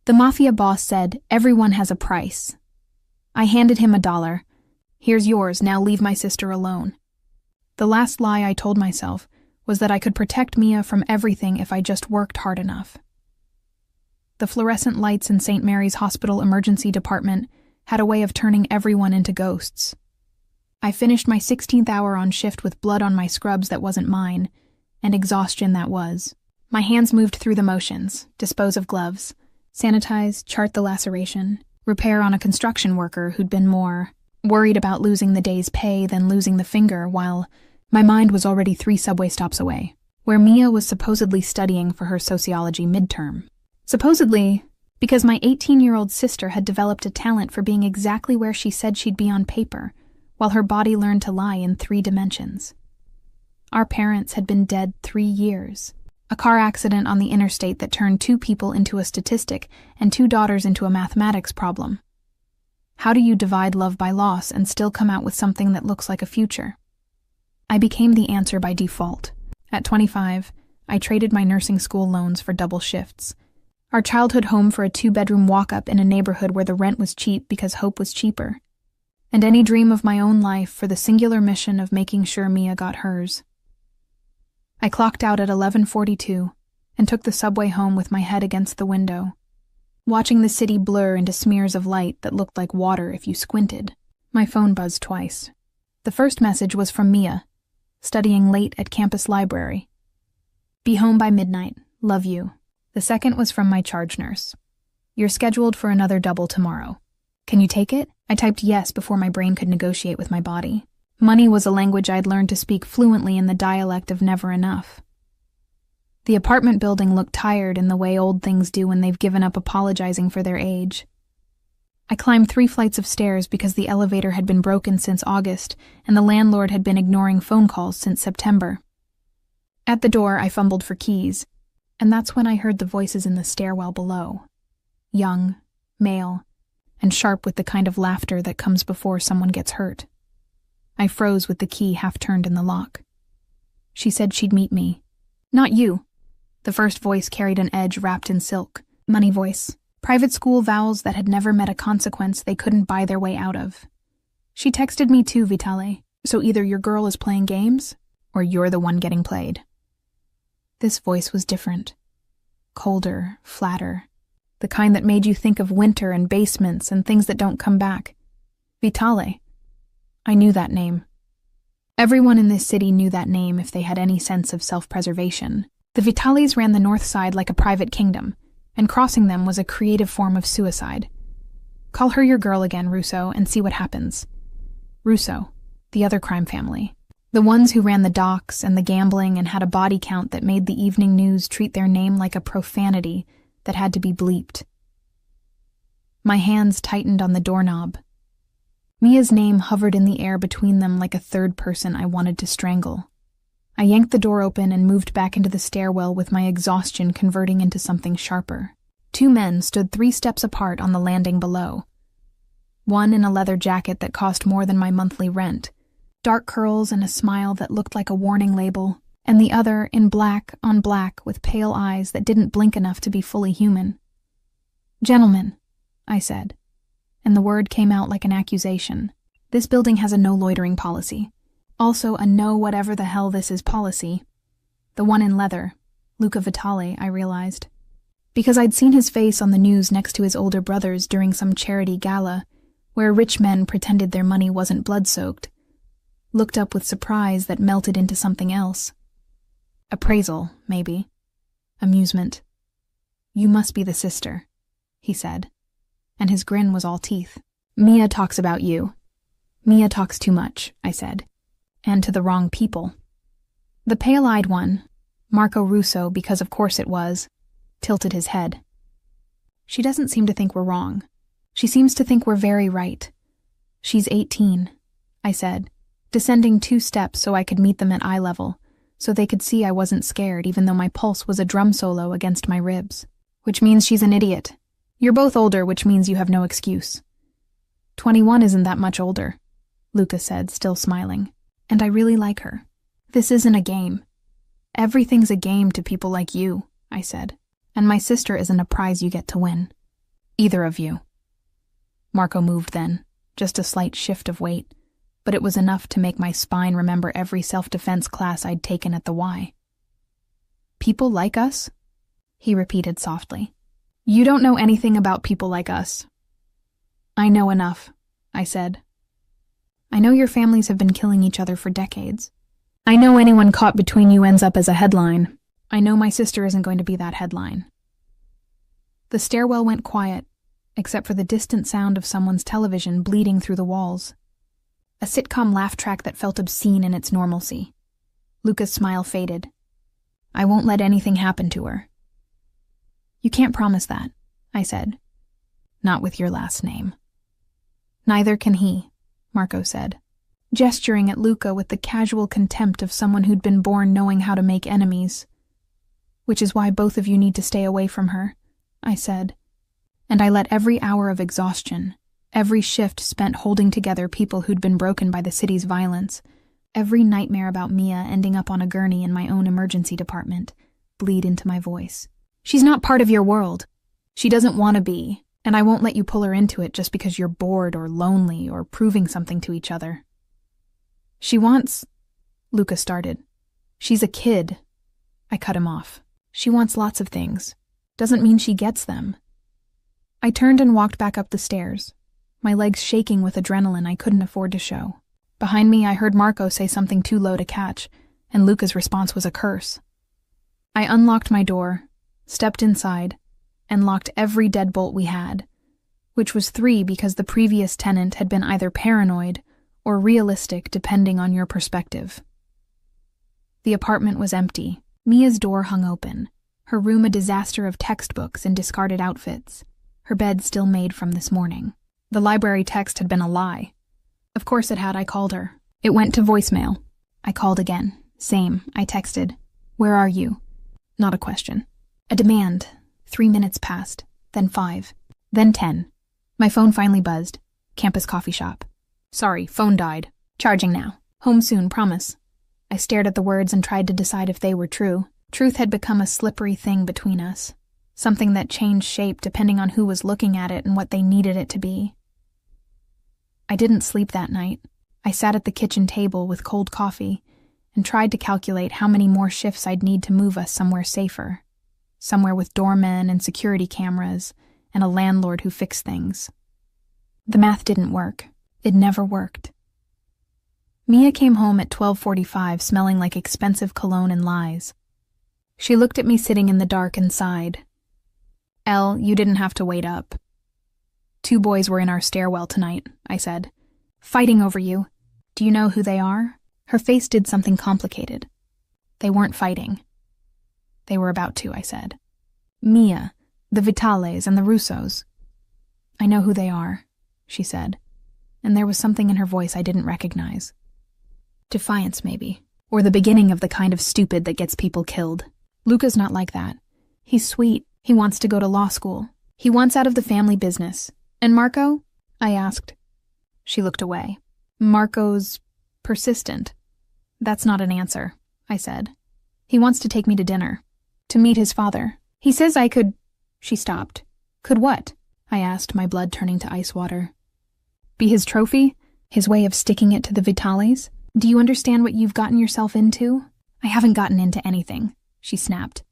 The Mafia boss said, "Everyone has a price." I handed him $1. "Here's yours, now leave my sister alone." The last lie I told myself was that I could protect Mia from everything if I just worked hard enough. The fluorescent lights in St. Mary's Hospital emergency department had a way of turning everyone into ghosts. I finished my 16th hour on shift with blood on my scrubs that wasn't mine, and exhaustion that was. My hands moved through the motions: dispose of gloves, sanitize, chart the laceration, repair on a construction worker who'd been more worried about losing the day's pay than losing the finger, while my mind was already 3 subway stops away, where Mia was supposedly studying for her sociology midterm. Supposedly, because my 18-year-old sister had developed a talent for being exactly where she said she'd be on paper, while her body learned to lie in 3 dimensions. Our parents had been dead 3 years. A car accident on the interstate that turned 2 people into a statistic and 2 daughters into a mathematics problem. How do you divide love by loss and still come out with something that looks like a future? I became the answer by default. At 25, I traded my nursing school loans for double shifts. Our childhood home for a 2-bedroom walk-up in a neighborhood where the rent was cheap because hope was cheaper. And any dream of my own life for the singular mission of making sure Mia got hers. I clocked out at 11:42 and took the subway home with my head against the window, watching the city blur into smears of light that looked like water if you squinted. My phone buzzed twice. The first message was from Mia, studying late at campus library. "Be home by midnight. Love you." The second was from my charge nurse. "You're scheduled for another double tomorrow. Can you take it?" I typed yes before my brain could negotiate with my body. Money was a language I'd learned to speak fluently in the dialect of never enough. The apartment building looked tired in the way old things do when they've given up apologizing for their age. I climbed 3 flights of stairs because the elevator had been broken since August and the landlord had been ignoring phone calls since September. At the door, I fumbled for keys, and that's when I heard the voices in the stairwell below. Young, male, and sharp with the kind of laughter that comes before someone gets hurt. I froze with the key half turned in the lock. She said she'd meet me. "Not you." The first voice carried an edge wrapped in silk. Money voice. Private school vows that had never met a consequence they couldn't buy their way out of. "She texted me too, Vitale. So either your girl is playing games, or you're the one getting played." This voice was different. Colder, flatter. The kind that made you think of winter and basements and things that don't come back. Vitale. I knew that name. Everyone in this city knew that name if they had any sense of self-preservation. The Vitales ran the north side like a private kingdom, and crossing them was a creative form of suicide. Call her your girl again, Russo, and see what happens. Russo, the other crime family. The ones who ran the docks and the gambling and had a body count that made the evening news treat their name like a profanity that had to be bleeped. My hands tightened on the doorknob. Mia's name hovered in the air between them like a third person I wanted to strangle. I yanked the door open and moved back into the stairwell with my exhaustion converting into something sharper. 2 men stood 3 steps apart on the landing below. One in a leather jacket that cost more than my monthly rent, dark curls and a smile that looked like a warning label, and the other in black on black with pale eyes that didn't blink enough to be fully human. "Gentlemen," I said, and the word came out like an accusation. "This building has a no loitering policy. Also a no whatever the hell this is policy." The one in leather, Luca Vitale, I realized. Because I'd seen his face on the news next to his older brothers during some charity gala, where rich men pretended their money wasn't blood-soaked. Looked up with surprise that melted into something else. Appraisal, maybe. Amusement. "You must be the sister," he said, and his grin was all teeth. "Mia talks about you." "Mia talks too much," I said, "and to the wrong people." The pale-eyed one, Marco Russo, because of course it was, tilted his head. "She doesn't seem to think we're wrong. She seems to think we're very right. She's 18, I said, descending 2 steps so I could meet them at eye level, so they could see I wasn't scared even though my pulse was a drum solo against my ribs. "Which means she's an idiot. You're both older, which means you have no excuse." 21 isn't that much older, Luca said, still smiling. "And I really like her. This isn't a game." "Everything's a game to people like you," I said. "And my sister isn't a prize you get to win." Either of you. Marco moved then, just a slight shift of weight, but it was enough to make my spine remember every self-defense class I'd taken at the Y. People like us? He repeated softly. You don't know anything about people like us. I know enough, I said. I know your families have been killing each other for decades. I know anyone caught between you ends up as a headline. I know my sister isn't going to be that headline. The stairwell went quiet, except for the distant sound of someone's television bleeding through the walls. A sitcom laugh track that felt obscene in its normalcy. Luca's smile faded. I won't let anything happen to her. You can't promise that, I said. Not with your last name. Neither can he, Marco said, gesturing at Luca with the casual contempt of someone who'd been born knowing how to make enemies. Which is why both of you need to stay away from her, I said. And I let every hour of exhaustion, every shift spent holding together people who'd been broken by the city's violence, every nightmare about Mia ending up on a gurney in my own emergency department, bleed into my voice. She's not part of your world. She doesn't want to be, and I won't let you pull her into it just because you're bored or lonely or proving something to each other. She wants... Luca started. She's a kid. I cut him off. She wants lots of things. Doesn't mean she gets them. I turned and walked back up the stairs, my legs shaking with adrenaline I couldn't afford to show. Behind me, I heard Marco say something too low to catch, and Luca's response was a curse. I unlocked my door, stepped inside, and locked every deadbolt we had, which was 3 because the previous tenant had been either paranoid or realistic depending on your perspective. The apartment was empty. Mia's door hung open, her room a disaster of textbooks and discarded outfits, her bed still made from this morning. The library text had been a lie. Of course it had. I called her. It went to voicemail. I called again. Same. I texted. Where are you? Not a question. A demand. 3 minutes passed, then 5, then 10. My phone finally buzzed. Campus coffee shop. Sorry, phone died. Charging now. Home soon, promise. I stared at the words and tried to decide if they were true. Truth had become a slippery thing between us. Something that changed shape depending on who was looking at it and what they needed it to be. I didn't sleep that night. I sat at the kitchen table with cold coffee and tried to calculate how many more shifts I'd need to move us somewhere safer. Somewhere with doormen and security cameras and a landlord who fixed things. The math didn't work. It never worked. Mia came home at 12:45 smelling like expensive cologne and lies. She looked at me sitting in the dark and sighed. Elle, you didn't have to wait up. 2 boys were in our stairwell tonight, I said. Fighting over you. Do you know who they are? Her face did something complicated. They weren't fighting. They were about to, I said. Mia, the Vitales, and the Russos. I know who they are, she said, and there was something in her voice I didn't recognize. Defiance, maybe, or the beginning of the kind of stupid that gets people killed. Luca's not like that. He's sweet. He wants to go to law school. He wants out of the family business. And Marco? I asked. She looked away. Marco's persistent. That's not an answer, I said. He wants to take me to dinner. To meet his father. He says I could... She stopped. Could what? I asked, my blood turning to ice water. Be his trophy? His way of sticking it to the Vitales? Do you understand what you've gotten yourself into? I haven't gotten into anything, she snapped.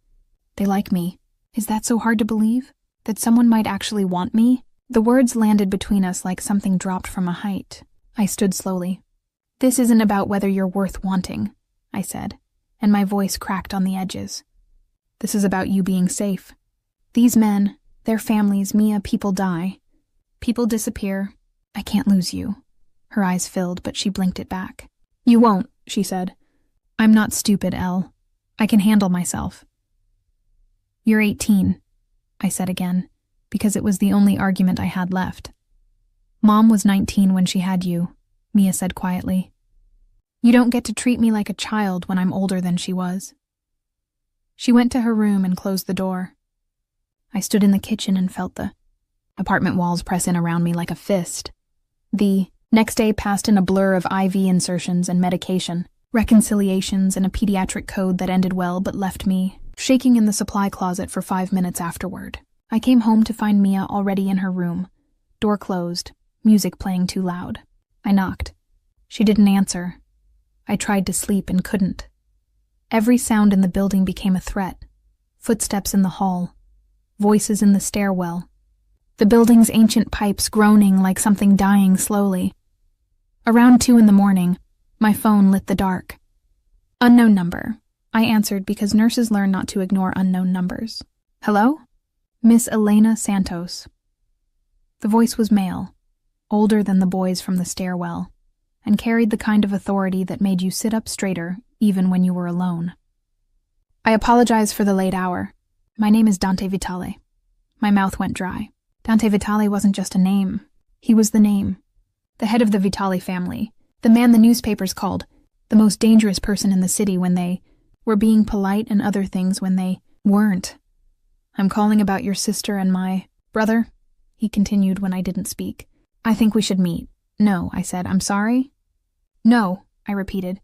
They like me. Is that so hard to believe? That someone might actually want me? The words landed between us like something dropped from a height. I stood slowly. This isn't about whether you're worth wanting, I said, and my voice cracked on the edges. This is about you being safe. These men, their families, Mia, people die. People disappear. I can't lose you. Her eyes filled, but she blinked it back. You won't, she said. I'm not stupid, Elle. I can handle myself. You're 18, I said again, because it was the only argument I had left. Mom was 19 when she had you, Mia said quietly. You don't get to treat me like a child when I'm older than she was. She went to her room and closed the door. I stood in the kitchen and felt the apartment walls press in around me like a fist. The next day passed in a blur of IV insertions and medication, reconciliations and a pediatric code that ended well but left me shaking in the supply closet for 5 minutes afterward. I came home to find Mia already in her room, door closed, music playing too loud. I knocked. She didn't answer. I tried to sleep and couldn't. Every sound in the building became a threat. Footsteps in the hall, voices in the stairwell, the building's ancient pipes groaning like something dying slowly. Around 2 a.m, my phone lit the dark. Unknown number. I answered because nurses learn not to ignore unknown numbers. Hello? Miss Elena Santos. The voice was male, older than the boys from the stairwell, and carried the kind of authority that made you sit up straighter even when you were alone. I apologize for the late hour. My name is Dante Vitale. My mouth went dry. Dante Vitale wasn't just a name. He was the name. The head of the Vitale family. The man the newspapers called the most dangerous person in the city when they were being polite and other things when they weren't. I'm calling about your sister and my brother, he continued when I didn't speak. I think we should meet. No, I said. I'm sorry? No, I repeated.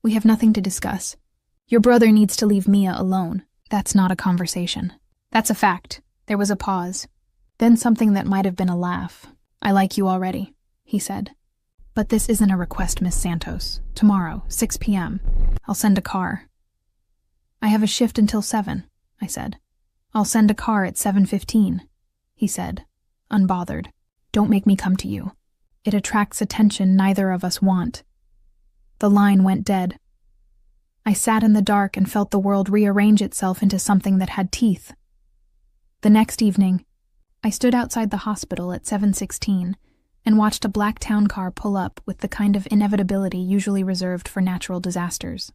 We have nothing to discuss. Your brother needs to leave Mia alone. That's not a conversation. That's a fact. There was a pause. Then something that might have been a laugh. I like you already, he said. But this isn't a request, Miss Santos. Tomorrow, 6 p.m. I'll send a car. I have a shift until 7, I said. I'll send a car at 7:15, he said, unbothered. Don't make me come to you. It attracts attention neither of us want. The line went dead. I sat in the dark and felt the world rearrange itself into something that had teeth. The next evening, I stood outside the hospital at 7:16 and watched a black town car pull up with the kind of inevitability usually reserved for natural disasters.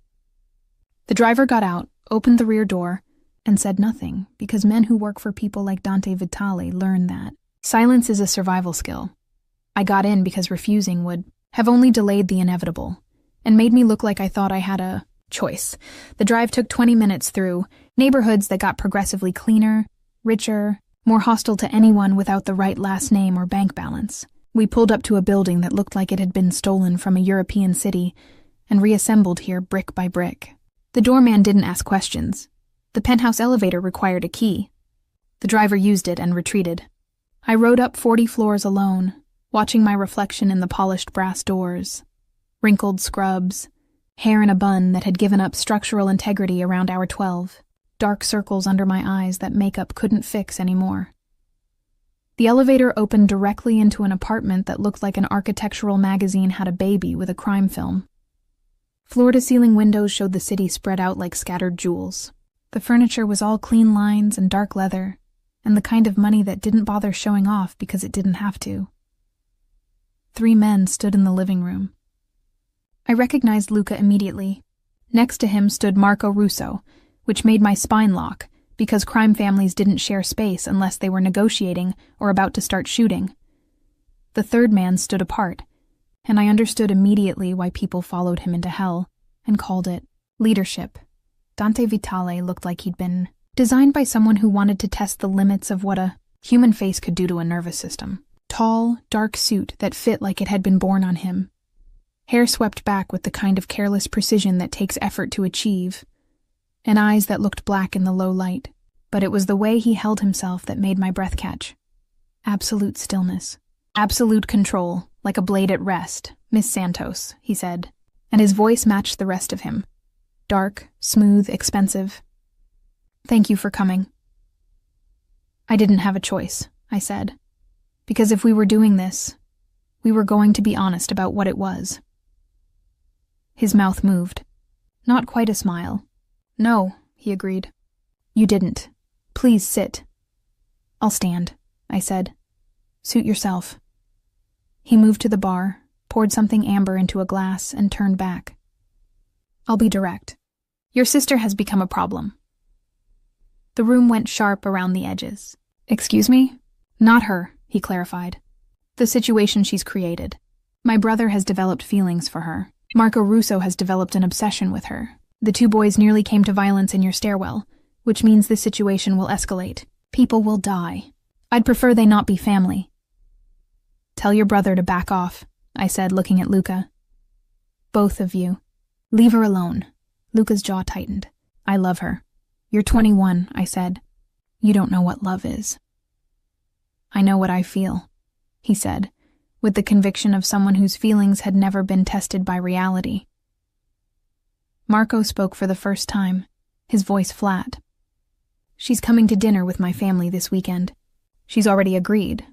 The driver got out, opened the rear door, and said nothing, because men who work for people like Dante Vitale learn that silence is a survival skill. I got in because refusing would have only delayed the inevitable, and made me look like I thought I had a choice. The drive took 20 minutes through neighborhoods that got progressively cleaner, richer, more hostile to anyone without the right last name or bank balance. We pulled up to a building that looked like it had been stolen from a European city and reassembled here brick by brick. The doorman didn't ask questions. The penthouse elevator required a key. The driver used it and retreated. I rode up 40 floors alone, watching my reflection in the polished brass doors. Wrinkled scrubs, hair in a bun that had given up structural integrity around hour 12, dark circles under my eyes that makeup couldn't fix anymore. The elevator opened directly into an apartment that looked like an architectural magazine had a baby with a crime film. Floor-to-ceiling windows showed the city spread out like scattered jewels. The furniture was all clean lines and dark leather, and the kind of money that didn't bother showing off because it didn't have to. 3 men stood in the living room. I recognized Luca immediately. Next to him stood Marco Russo, which made my spine lock, because crime families didn't share space unless they were negotiating or about to start shooting. The third man stood apart, and I understood immediately why people followed him into hell and called it leadership. Dante Vitale looked like he'd been designed by someone who wanted to test the limits of what a human face could do to a nervous system. Tall, dark suit that fit like it had been born on him. Hair swept back with the kind of careless precision that takes effort to achieve, and eyes that looked black in the low light. But it was the way he held himself that made my breath catch. Absolute stillness. Absolute control, like a blade at rest. Miss Santos, he said, and his voice matched the rest of him. Dark, smooth, expensive. Thank you for coming. I didn't have a choice, I said, because if we were doing this, we were going to be honest about what it was. His mouth moved. Not quite a smile. No, he agreed. You didn't. Please sit. I'll stand, I said. Suit yourself. He moved to the bar, poured something amber into a glass, and turned back. I'll be direct. Your sister has become a problem. The room went sharp around the edges. Excuse me? Not her, he clarified. The situation she's created. My brother has developed feelings for her. Marco Russo has developed an obsession with her. The 2 boys nearly came to violence in your stairwell, which means this situation will escalate. People will die. I'd prefer they not be family. Tell your brother to back off, I said, looking at Luca. Both of you. Leave her alone. Luca's jaw tightened. I love her. You're 21, I said. You don't know what love is. I know what I feel, he said, with the conviction of someone whose feelings had never been tested by reality. Marco spoke for the first time, his voice flat. She's coming to dinner with my family this weekend. She's already agreed.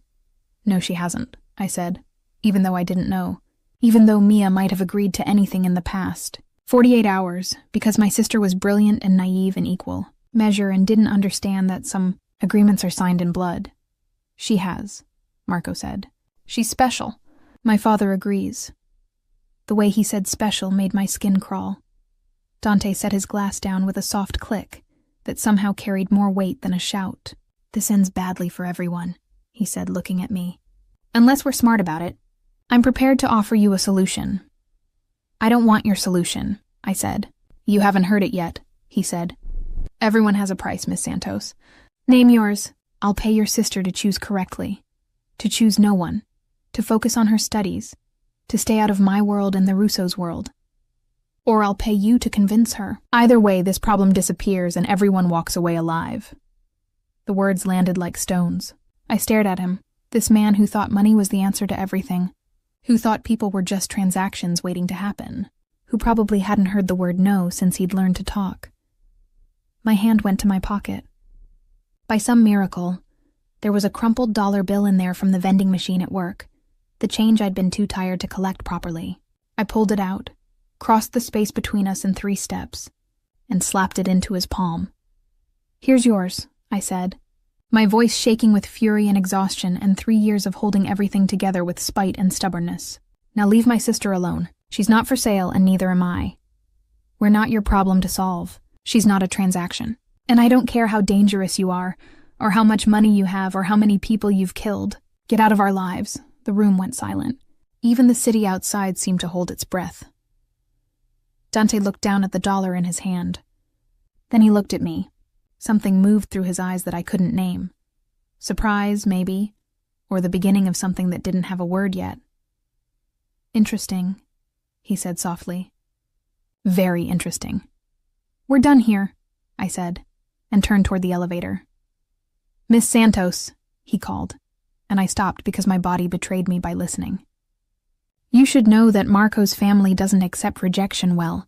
No, she hasn't, I said, even though I didn't know. Even though Mia might have agreed to anything in the past. 48 hours, because my sister was brilliant and naive and equal. Measure and didn't understand that some agreements are signed in blood. She has, Marco said. She's special. My father agrees. The way he said special made my skin crawl. Dante set his glass down with a soft click that somehow carried more weight than a shout. This ends badly for everyone, he said, looking at me. Unless we're smart about it. I'm prepared to offer you a solution. I don't want your solution, I said. You haven't heard it yet, he said. Everyone has a price, Miss Santos. Name yours. I'll pay your sister to choose correctly. To choose no one. To focus on her studies. To stay out of my world and the Russo's world. Or I'll pay you to convince her. Either way, this problem disappears and everyone walks away alive. The words landed like stones. I stared at him, this man who thought money was the answer to everything. Who thought people were just transactions waiting to happen, who probably hadn't heard the word no since he'd learned to talk. My hand went to my pocket. By some miracle, there was a crumpled dollar bill in there from the vending machine at work, the change I'd been too tired to collect properly. I pulled it out, crossed the space between us in 3 steps, and slapped it into his palm. Here's yours, I said, my voice shaking with fury and exhaustion and 3 years of holding everything together with spite and stubbornness. Now leave my sister alone. She's not for sale, and neither am I. We're not your problem to solve. She's not a transaction. And I don't care how dangerous you are, or how much money you have, or how many people you've killed. Get out of our lives. The room went silent. Even the city outside seemed to hold its breath. Dante looked down at the dollar in his hand. Then he looked at me. Something moved through his eyes that I couldn't name. Surprise, maybe, or the beginning of something that didn't have a word yet. Interesting, he said softly. Very interesting. We're done here, I said, and turned toward the elevator. Miss Santos, he called, and I stopped because my body betrayed me by listening. You should know that Marco's family doesn't accept rejection well.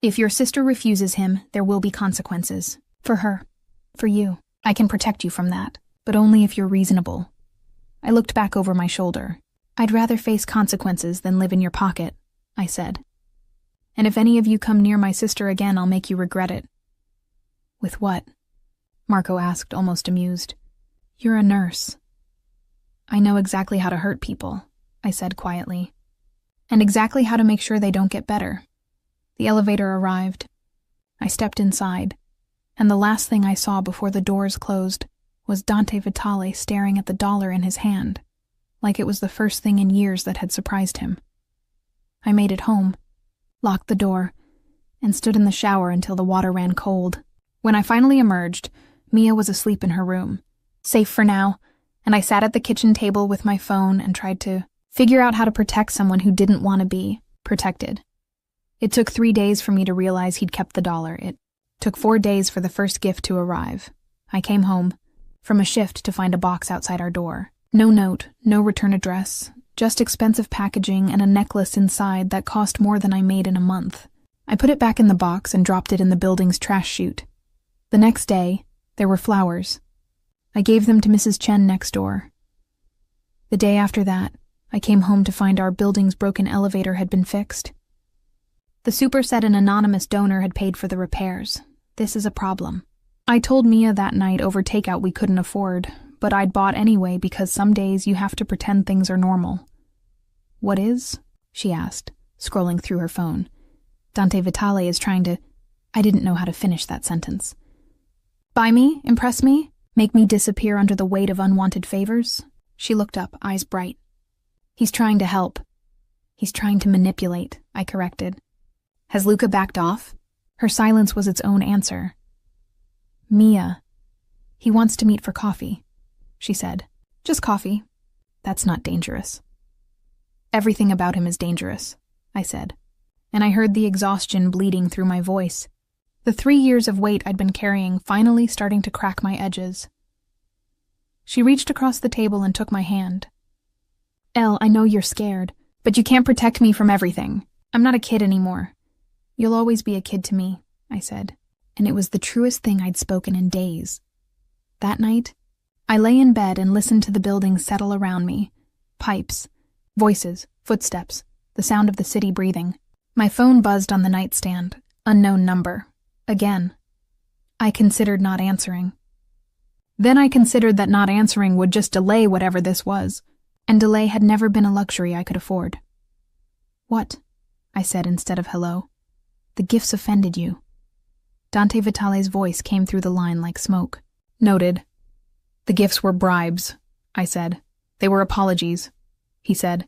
If your sister refuses him, there will be consequences. For her. For you. I can protect you from that, but only if you're reasonable. I looked back over my shoulder. I'd rather face consequences than live in your pocket, I said. And if any of you come near my sister again, I'll make you regret it. With what? Marco asked, almost amused. You're a nurse. I know exactly how to hurt people, I said quietly. And exactly how to make sure they don't get better. The elevator arrived. I stepped inside. And the last thing I saw before the doors closed was Dante Vitale staring at the dollar in his hand, like it was the first thing in years that had surprised him. I made it home, locked the door, and stood in the shower until the water ran cold. When I finally emerged, Mia was asleep in her room, safe for now, and I sat at the kitchen table with my phone and tried to figure out how to protect someone who didn't want to be protected. It took 3 days for me to realize he'd kept the dollar. It took 4 days for the first gift to arrive. I came home from a shift to find a box outside our door. No note, no return address, just expensive packaging and a necklace inside that cost more than I made in a month. I put it back in the box and dropped it in the building's trash chute. The next day, there were flowers. I gave them to Mrs. Chen next door. The day after that, I came home to find our building's broken elevator had been fixed. The super said an anonymous donor had paid for the repairs. This is a problem. I told Mia that night over takeout we couldn't afford, but I'd bought anyway because some days you have to pretend things are normal. What is? She asked, scrolling through her phone. Dante Vitale is trying to... I didn't know how to finish that sentence. Buy me? Impress me? Make me disappear under the weight of unwanted favors? She looked up, eyes bright. He's trying to help. He's trying to manipulate, I corrected. Has Luca backed off? Her silence was its own answer. Mia. He wants to meet for coffee, she said. Just coffee. That's not dangerous. Everything about him is dangerous, I said, and I heard the exhaustion bleeding through my voice. The 3 years of weight I'd been carrying finally starting to crack my edges. She reached across the table and took my hand. Elle, I know you're scared, but you can't protect me from everything. I'm not a kid anymore. You'll always be a kid to me, I said, and it was the truest thing I'd spoken in days. That night, I lay in bed and listened to the buildings settle around me. Pipes, voices, footsteps, the sound of the city breathing. My phone buzzed on the nightstand. Unknown number. Again. I considered not answering. Then I considered that not answering would just delay whatever this was, and delay had never been a luxury I could afford. What? I said instead of hello. The gifts offended you. Dante Vitale's voice came through the line like smoke. Noted. The gifts were bribes, I said. They were apologies, he said.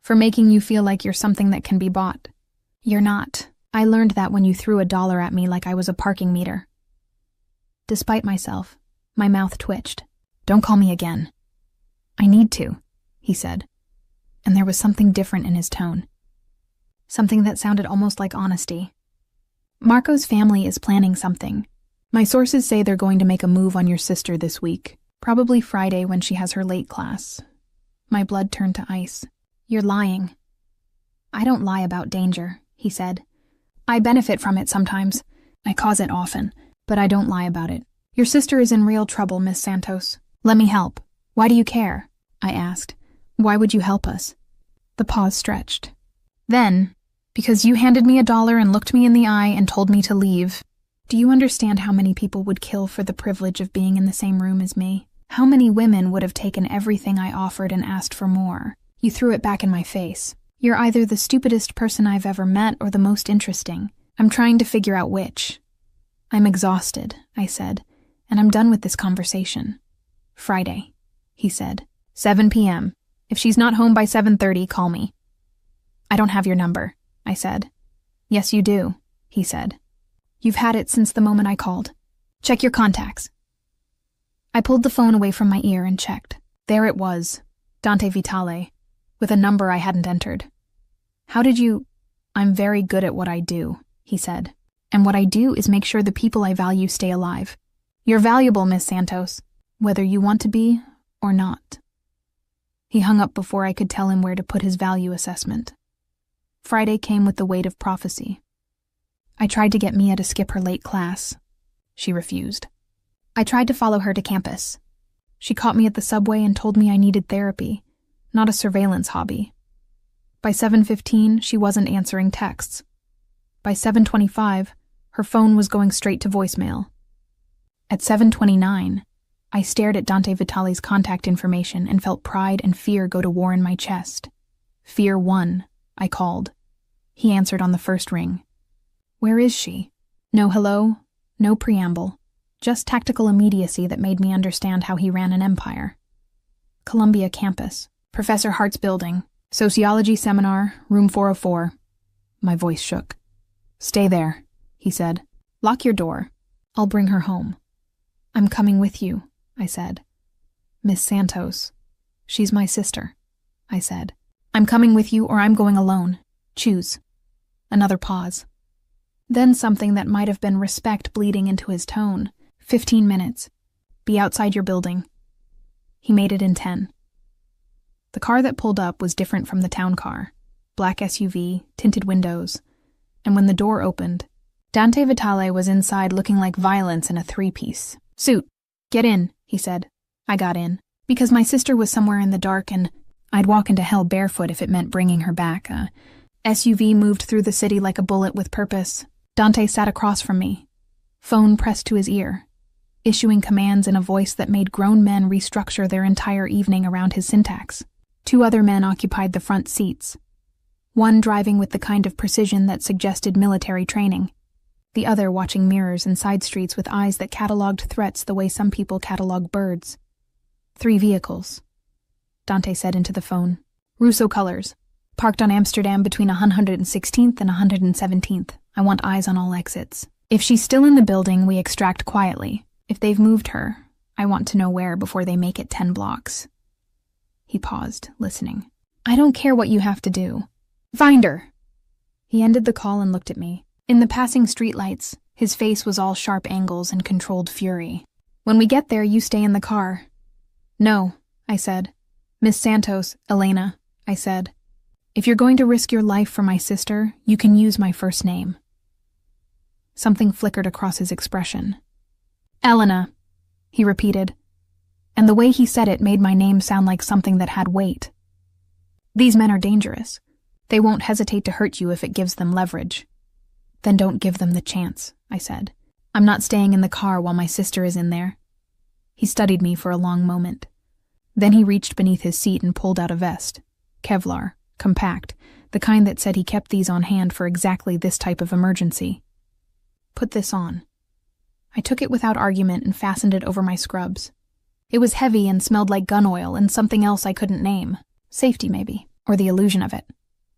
For making you feel like you're something that can be bought. You're not. I learned that when you threw $1 at me like I was a parking meter. Despite myself, my mouth twitched. Don't call me again. I need to, he said. And there was something different in his tone. Something that sounded almost like honesty. Marco's family is planning something. My sources say they're going to make a move on your sister this week, probably Friday when she has her late class. My blood turned to ice. You're lying. I don't lie about danger, he said. I benefit from it sometimes. I cause it often, but I don't lie about it. Your sister is in real trouble, Miss Santos. Let me help. Why do you care? I asked. Why would you help us? The pause stretched. Then, because you handed me $1 and looked me in the eye and told me to leave. Do you understand how many people would kill for the privilege of being in the same room as me? How many women would have taken everything I offered and asked for more? You threw it back in my face. You're either the stupidest person I've ever met or the most interesting. I'm trying to figure out which. I'm exhausted, I said, and I'm done with this conversation. Friday, he said. 7 p.m. If she's not home by 7:30, call me. I don't have your number, I said. Yes, you do, he said. You've had it since the moment I called. Check your contacts. I pulled the phone away from my ear and checked. There it was, Dante Vitale, with a number I hadn't entered. How did you... I'm very good at what I do, he said. And what I do is make sure the people I value stay alive. You're valuable, Miss Santos, whether you want to be or not. He hung up before I could tell him where to put his value assessment. Friday came with the weight of prophecy. I tried to get Mia to skip her late class. She refused. I tried to follow her to campus. She caught me at the subway and told me I needed therapy, not a surveillance hobby. By 7:15, she wasn't answering texts. By 7:25, her phone was going straight to voicemail. At 7:29, I stared at Dante Vitale's contact information and felt pride and fear go to war in my chest. Fear won, I called. He answered on the first ring. Where is she? No hello, no preamble, just tactical immediacy that made me understand how he ran an empire. Columbia campus, Professor Hart's building, sociology seminar, room 404. My voice shook. Stay there, he said. Lock your door. I'll bring her home. I'm coming with you, I said. Miss Santos. She's my sister, I said. I'm coming with you or I'm going alone. Choose. Another pause. Then something that might have been respect bleeding into his tone. 15 minutes. Be outside your building. He made it in 10. The car that pulled up was different from the town car. Black SUV, tinted windows. And when the door opened, Dante Vitale was inside looking like violence in a 3-piece suit. Get in, he said. I got in. Because my sister was somewhere in the dark and I'd walk into hell barefoot if it meant bringing her back. SUV moved through the city like a bullet with purpose. Dante sat across from me, phone pressed to his ear, issuing commands in a voice that made grown men restructure their entire evening around his syntax. 2 other men occupied the front seats, one driving with the kind of precision that suggested military training, the other watching mirrors and side streets with eyes that cataloged threats the way some people catalog birds. 3 vehicles, Dante said into the phone. Russo colors, parked on Amsterdam between 116th and 117th. I want eyes on all exits. If she's still in the building, we extract quietly. If they've moved her, I want to know where before they make it 10 blocks. He paused, listening. I don't care what you have to do. Find her! He ended the call and looked at me. In the passing streetlights, his face was all sharp angles and controlled fury. When we get there, you stay in the car. No, I said. Miss Santos, Elena, I said. If you're going to risk your life for my sister, you can use my first name. Something flickered across his expression. Elena, he repeated, and the way he said it made my name sound like something that had weight. These men are dangerous. They won't hesitate to hurt you if it gives them leverage. Then don't give them the chance, I said. I'm not staying in the car while my sister is in there. He studied me for a long moment. Then he reached beneath his seat and pulled out a vest. Kevlar, compact, the kind that said he kept these on hand for exactly this type of emergency. Put this on. I took it without argument and fastened it over my scrubs. It was heavy and smelled like gun oil and something else I couldn't name. Safety, maybe, or the illusion of it.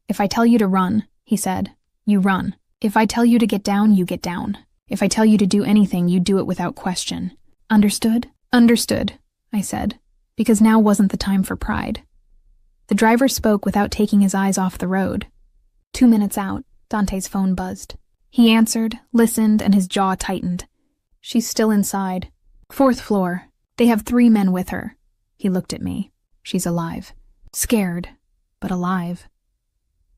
If I tell you to run, he said, you run. If I tell you to get down, you get down. If I tell you to do anything, you do it without question. Understood? Understood, I said, because now wasn't the time for pride. The driver spoke without taking his eyes off the road. 2 minutes out, Dante's phone buzzed. He answered, listened, and his jaw tightened. She's still inside. 4th floor. They have 3 men with her. He looked at me. She's alive. Scared, but alive.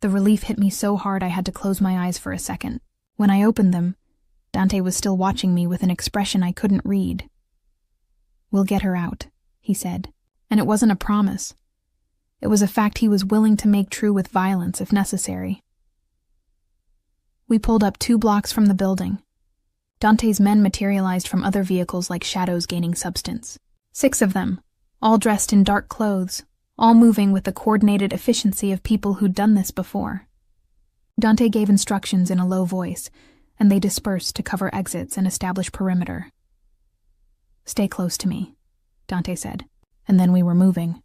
The relief hit me so hard I had to close my eyes for a second. When I opened them, Dante was still watching me with an expression I couldn't read. We'll get her out, he said, and it wasn't a promise. It was a fact he was willing to make true with violence if necessary. We pulled up 2 blocks from the building. Dante's men materialized from other vehicles like shadows gaining substance. 6 of them, all dressed in dark clothes, all moving with the coordinated efficiency of people who'd done this before. Dante gave instructions in a low voice, and they dispersed to cover exits and establish perimeter. Stay close to me, Dante said, and then we were moving.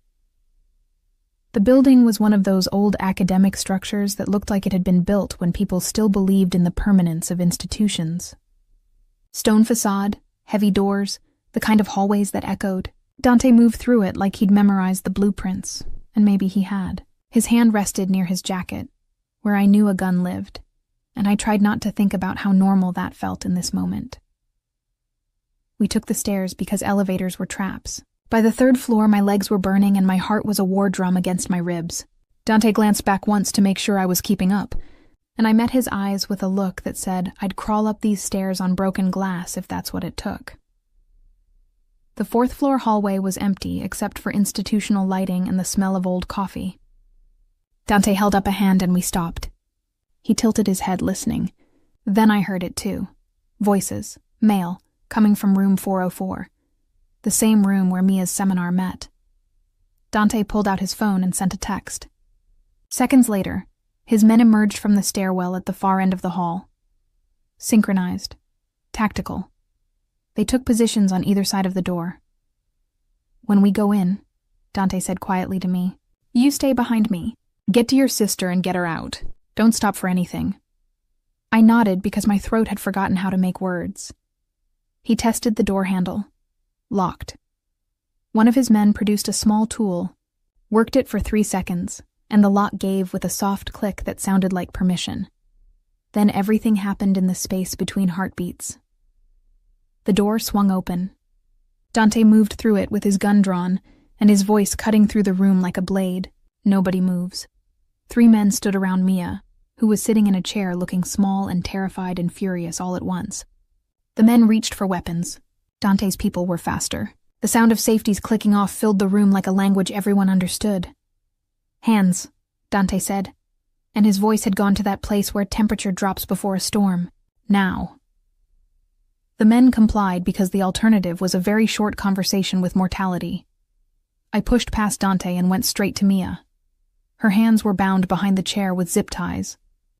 The building was one of those old academic structures that looked like it had been built when people still believed in the permanence of institutions. Stone facade, heavy doors, the kind of hallways that echoed. Dante moved through it like he'd memorized the blueprints, and maybe he had. His hand rested near his jacket, where I knew a gun lived, and I tried not to think about how normal that felt in this moment. We took the stairs because elevators were traps. By the 3rd floor, my legs were burning and my heart was a war drum against my ribs. Dante glanced back once to make sure I was keeping up, and I met his eyes with a look that said I'd crawl up these stairs on broken glass if that's what it took. The 4th floor hallway was empty except for institutional lighting and the smell of old coffee. Dante held up a hand and we stopped. He tilted his head listening. Then I heard it too. Voices, male, coming from room 404. The same room where Mia's seminar met. Dante pulled out his phone and sent a text. Seconds later, his men emerged from the stairwell at the far end of the hall. Synchronized. Tactical. They took positions on either side of the door. When we go in, Dante said quietly to me, you stay behind me. Get to your sister and get her out. Don't stop for anything. I nodded because my throat had forgotten how to make words. He tested the door handle. Locked. One of his men produced a small tool, worked it for 3 seconds, and the lock gave with a soft click that sounded like permission. Then everything happened in the space between heartbeats. The door swung open. Dante moved through it with his gun drawn, and his voice cutting through the room like a blade. Nobody moves. 3 men stood around Mia, who was sitting in a chair looking small and terrified and furious all at once. The men reached for weapons. Dante's people were faster. The sound of safeties clicking off filled the room like a language everyone understood. Hands, Dante said, and his voice had gone to that place where temperature drops before a storm. Now. The men complied because the alternative was a very short conversation with mortality. I pushed past Dante and went straight to Mia. Her hands were bound behind the chair with zip ties,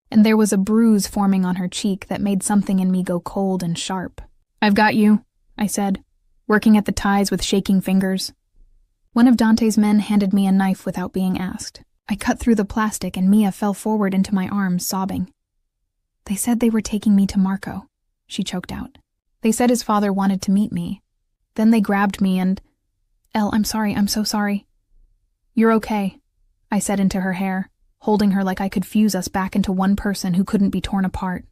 and there was a bruise forming on her cheek that made something in me go cold and sharp. I've got you, I said, working at the ties with shaking fingers. One of Dante's men handed me a knife without being asked. I cut through the plastic and Mia fell forward into my arms, sobbing. They said they were taking me to Marco, she choked out. They said his father wanted to meet me. Then they grabbed me and... Elle, I'm sorry, I'm so sorry. You're okay, I said into her hair, holding her like I could fuse us back into one person who couldn't be torn apart.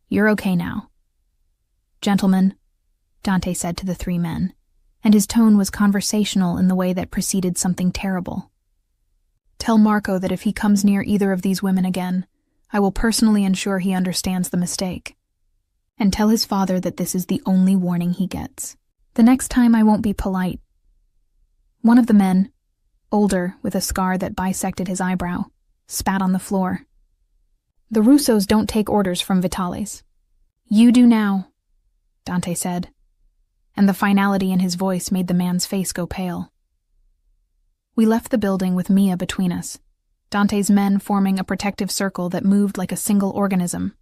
You're okay now. Gentlemen, Dante said to the 3 men, and his tone was conversational in the way that preceded something terrible. "Tell Marco that if he comes near either of these women again, I will personally ensure he understands the mistake. And tell his father that this is the only warning he gets. The next time I won't be polite." One of the men, older with a scar that bisected his eyebrow, spat on the floor. "The Russos don't take orders from Vitales. You do now," Dante said, and the finality in his voice made the man's face go pale. We left the building with Mia between us, Dante's men forming a protective circle that moved like a single organism.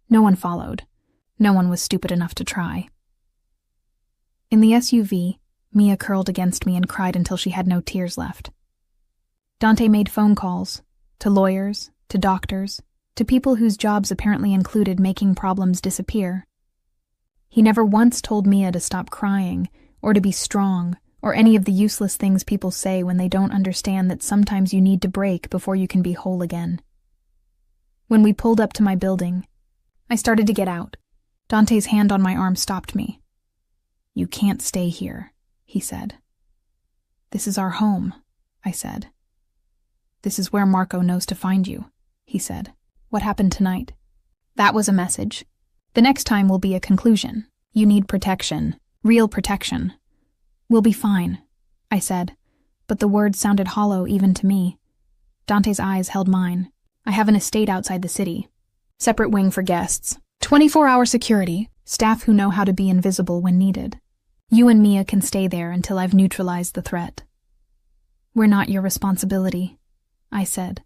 No one followed. No one was stupid enough to try. In the SUV, Mia curled against me and cried until she had no tears left. Dante made phone calls, to lawyers, to doctors, to people whose jobs apparently included making problems disappear. He never once told Mia to stop crying, or to be strong, or any of the useless things people say when they don't understand that sometimes you need to break before you can be whole again. When we pulled up to my building, I started to get out. Dante's hand on my arm stopped me. "You can't stay here," he said. "This is our home," I said. "This is where Marco knows to find you," he said. "What happened tonight?" That was a message. The next time will be a conclusion. You need protection, real protection. "We'll be fine," I said, but the words sounded hollow even to me. Dante's eyes held mine. "I have an estate outside the city. Separate wing for guests. 24-hour security, staff who know how to be invisible when needed. You and Mia can stay there until I've neutralized the threat." "We're not your responsibility," I said.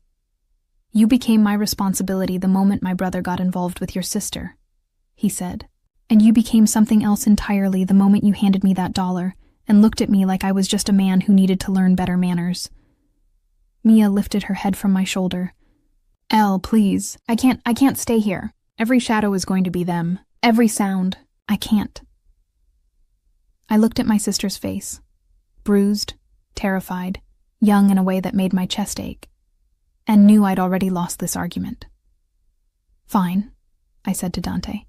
"You became my responsibility the moment my brother got involved with your sister," he said. "And you became something else entirely the moment you handed me that $1 and looked at me like I was just a man who needed to learn better manners." Mia lifted her head from my shoulder. "Elle, please. I can't stay here. Every shadow is going to be them. Every sound. I can't." I looked at my sister's face. Bruised, terrified, young in a way that made my chest ache, and knew I'd already lost this argument. "Fine," I said to Dante.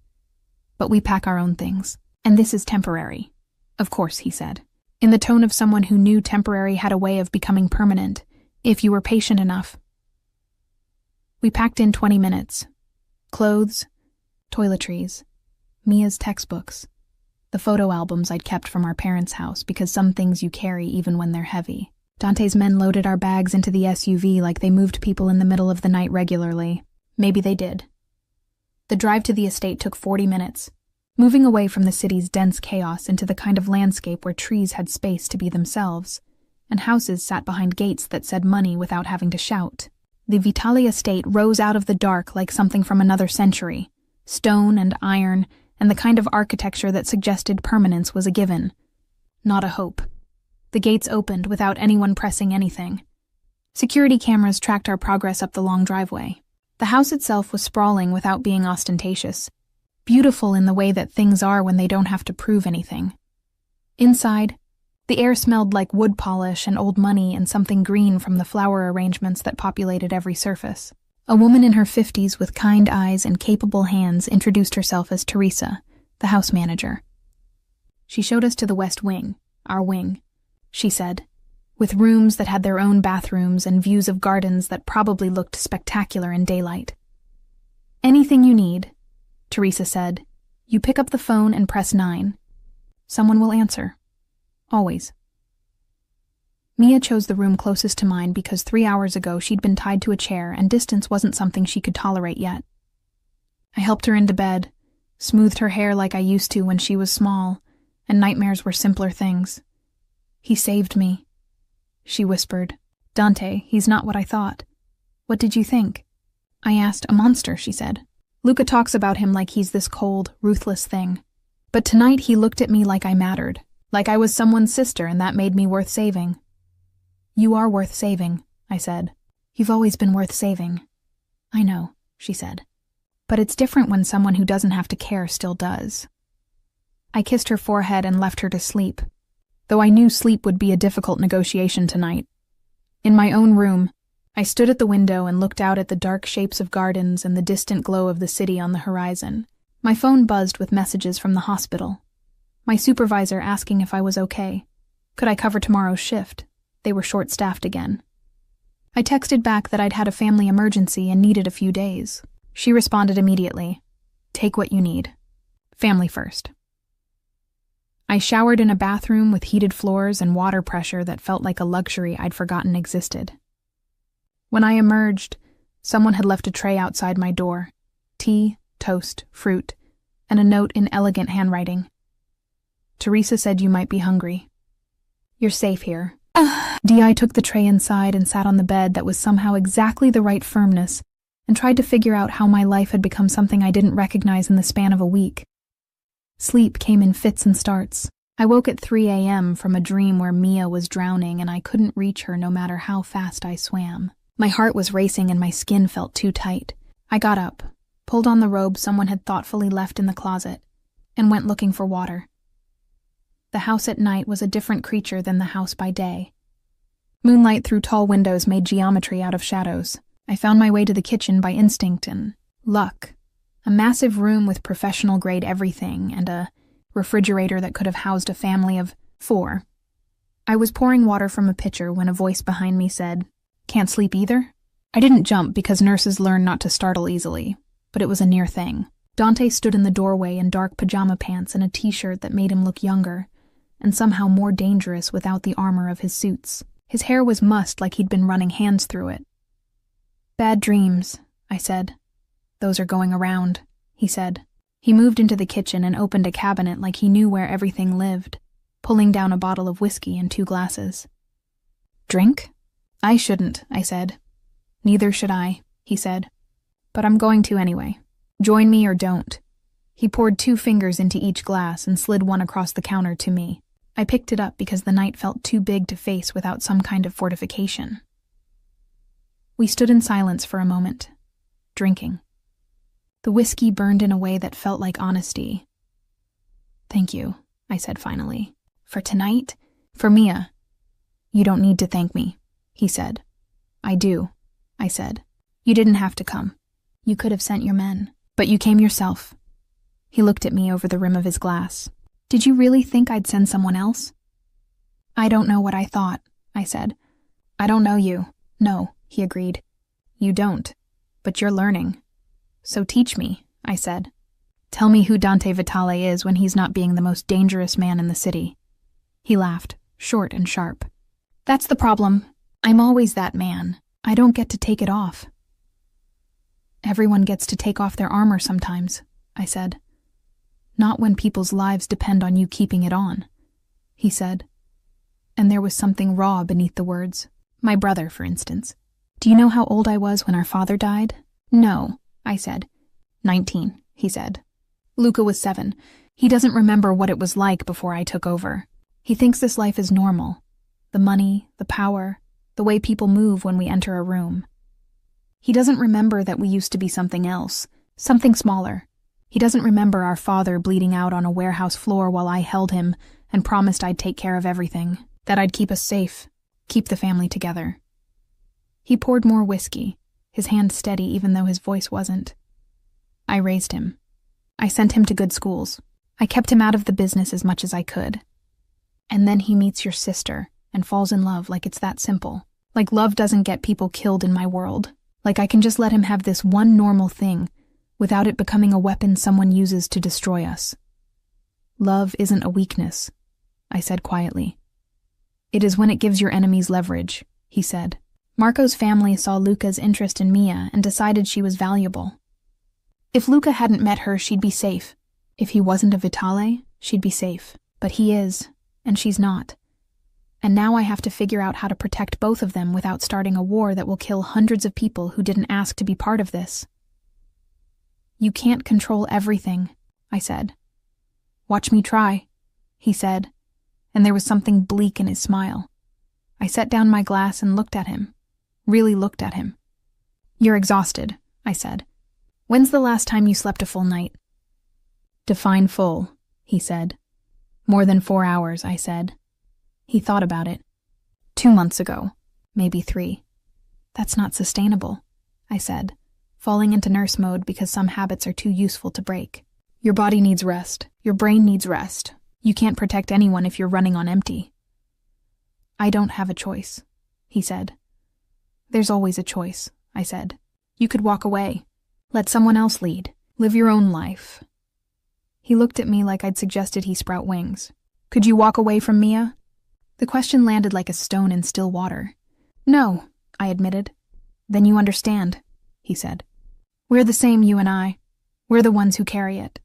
"But we pack our own things, and this is temporary." "Of course," he said, in the tone of someone who knew temporary had a way of becoming permanent, if you were patient enough. We packed in 20 minutes. Clothes, toiletries, Mia's textbooks, the photo albums I'd kept from our parents' house because some things you carry even when they're heavy. Dante's men loaded our bags into the SUV like they moved people in the middle of the night regularly. Maybe they did. The drive to the estate took 40 minutes, moving away from the city's dense chaos into the kind of landscape where trees had space to be themselves, and houses sat behind gates that said money without having to shout. The Vitale estate rose out of the dark like something from another century. Stone and iron, and the kind of architecture that suggested permanence was a given, not a hope. The gates opened without anyone pressing anything. Security cameras tracked our progress up the long driveway. The house itself was sprawling without being ostentatious, beautiful in the way that things are when they don't have to prove anything. Inside, the air smelled like wood polish and old money and something green from the flower arrangements that populated every surface. A woman in her 50s with kind eyes and capable hands introduced herself as Teresa, the house manager. She showed us to the west wing, our wing, she said, with rooms that had their own bathrooms and views of gardens that probably looked spectacular in daylight. "Anything you need," Teresa said. "You pick up the phone and press 9. Someone will answer. Always." Mia chose the room closest to mine because 3 hours ago she'd been tied to a chair and distance wasn't something she could tolerate yet. I helped her into bed, smoothed her hair like I used to when she was small, and nightmares were simpler things. "He saved me," she whispered. "Dante, he's not what I thought." "What did you think?" I asked. "A monster," she said. "Luca talks about him like he's this cold, ruthless thing. But tonight he looked at me like I mattered, like I was someone's sister, and that made me worth saving." "You are worth saving," I said. "You've always been worth saving." "I know," she said. "But it's different when someone who doesn't have to care still does." I kissed her forehead and left her to sleep, though I knew sleep would be a difficult negotiation tonight. In my own room, I stood at the window and looked out at the dark shapes of gardens and the distant glow of the city on the horizon. My phone buzzed with messages from the hospital. My supervisor asking if I was okay. Could I cover tomorrow's shift? They were short-staffed again. I texted back that I'd had a family emergency and needed a few days. She responded immediately, "Take what you need. Family first." I showered in a bathroom with heated floors and water pressure that felt like a luxury I'd forgotten existed. When I emerged, someone had left a tray outside my door: tea, toast, fruit, and a note in elegant handwriting. "Teresa said you might be hungry. You're safe here." D.I. took the tray inside and sat on the bed that was somehow exactly the right firmness and tried to figure out how my life had become something I didn't recognize in the span of a week. Sleep came in fits and starts. I woke at 3 a.m. from a dream where Mia was drowning and I couldn't reach her no matter how fast I swam. My heart was racing and my skin felt too tight. I got up, pulled on the robe someone had thoughtfully left in the closet, and went looking for water. The house at night was a different creature than the house by day. Moonlight through tall windows made geometry out of shadows. I found my way to the kitchen by instinct and luck. A massive room with professional-grade everything and a refrigerator that could have housed a family of 4. I was pouring water from a pitcher when a voice behind me said, "Can't sleep either?" I didn't jump because nurses learn not to startle easily, but it was a near thing. Dante stood in the doorway in dark pajama pants and a t-shirt that made him look younger, and somehow more dangerous without the armor of his suits. His hair was mussed like he'd been running hands through it. "Bad dreams," I said. "Those are going around," he said. He moved into the kitchen and opened a cabinet like he knew where everything lived, pulling down a bottle of whiskey and 2 glasses. "Drink?" "I shouldn't," I said. "Neither should I," he said. "But I'm going to anyway. Join me or don't." He poured 2 fingers into each glass and slid one across the counter to me. I picked it up because the night felt too big to face without some kind of fortification. We stood in silence for a moment, drinking. The whiskey burned in a way that felt like honesty. "Thank you," I said finally. "For tonight? For Mia." "You don't need to thank me," he said. "I do," I said. "You didn't have to come. You could have sent your men, but you came yourself." He looked at me over the rim of his glass. "Did you really think I'd send someone else?" "I don't know what I thought," I said. "I don't know you." "No," he agreed. "You don't, but you're learning. So teach me," I said. "Tell me who Dante Vitale is when he's not being the most dangerous man in the city." He laughed, short and sharp. "That's the problem. I'm always that man. I don't get to take it off." "Everyone gets to take off their armor sometimes," I said. "Not when people's lives depend on you keeping it on," he said. And there was something raw beneath the words. "My brother, for instance. Do you know how old I was when our father died?" "No," I said. 19, he said. "Luca was 7. He doesn't remember what it was like before I took over. He thinks this life is normal. The money, the power, the way people move when we enter a room. He doesn't remember that we used to be something else, something smaller. He doesn't remember our father bleeding out on a warehouse floor while I held him and promised I'd take care of everything, that I'd keep us safe, keep the family together." He poured more whiskey, his hand steady even though his voice wasn't. "I raised him. I sent him to good schools. I kept him out of the business as much as I could. And then he meets your sister and falls in love like it's that simple. Like love doesn't get people killed in my world. Like I can just let him have this one normal thing without it becoming a weapon someone uses to destroy us. Love isn't a weakness," I said quietly. "It is when it gives your enemies leverage," he said. "Marco's family saw Luca's interest in Mia and decided she was valuable. If Luca hadn't met her, she'd be safe. If he wasn't a Vitale, she'd be safe. But he is, and she's not. And now I have to figure out how to protect both of them without starting a war that will kill hundreds of people who didn't ask to be part of this." "You can't control everything," I said. "Watch me try," he said, and there was something bleak in his smile. I set down my glass and looked at him, really looked at him. "You're exhausted," I said. "When's the last time you slept a full night?" "Define full," he said. "More than 4 hours," I said. He thought about it. 2 months ago, maybe 3. "That's not sustainable," I said, falling into nurse mode because some habits are too useful to break. "Your body needs rest. Your brain needs rest. You can't protect anyone if you're running on empty. I don't have a choice, he said. There's always a choice, I said. You could walk away. Let someone else lead. Live your own life. He looked at me like I'd suggested he sprout wings. Could you walk away from Mia? The question landed like a stone in still water. No, I admitted. Then you understand, he said. We're the same, you and I. We're the ones who carry it,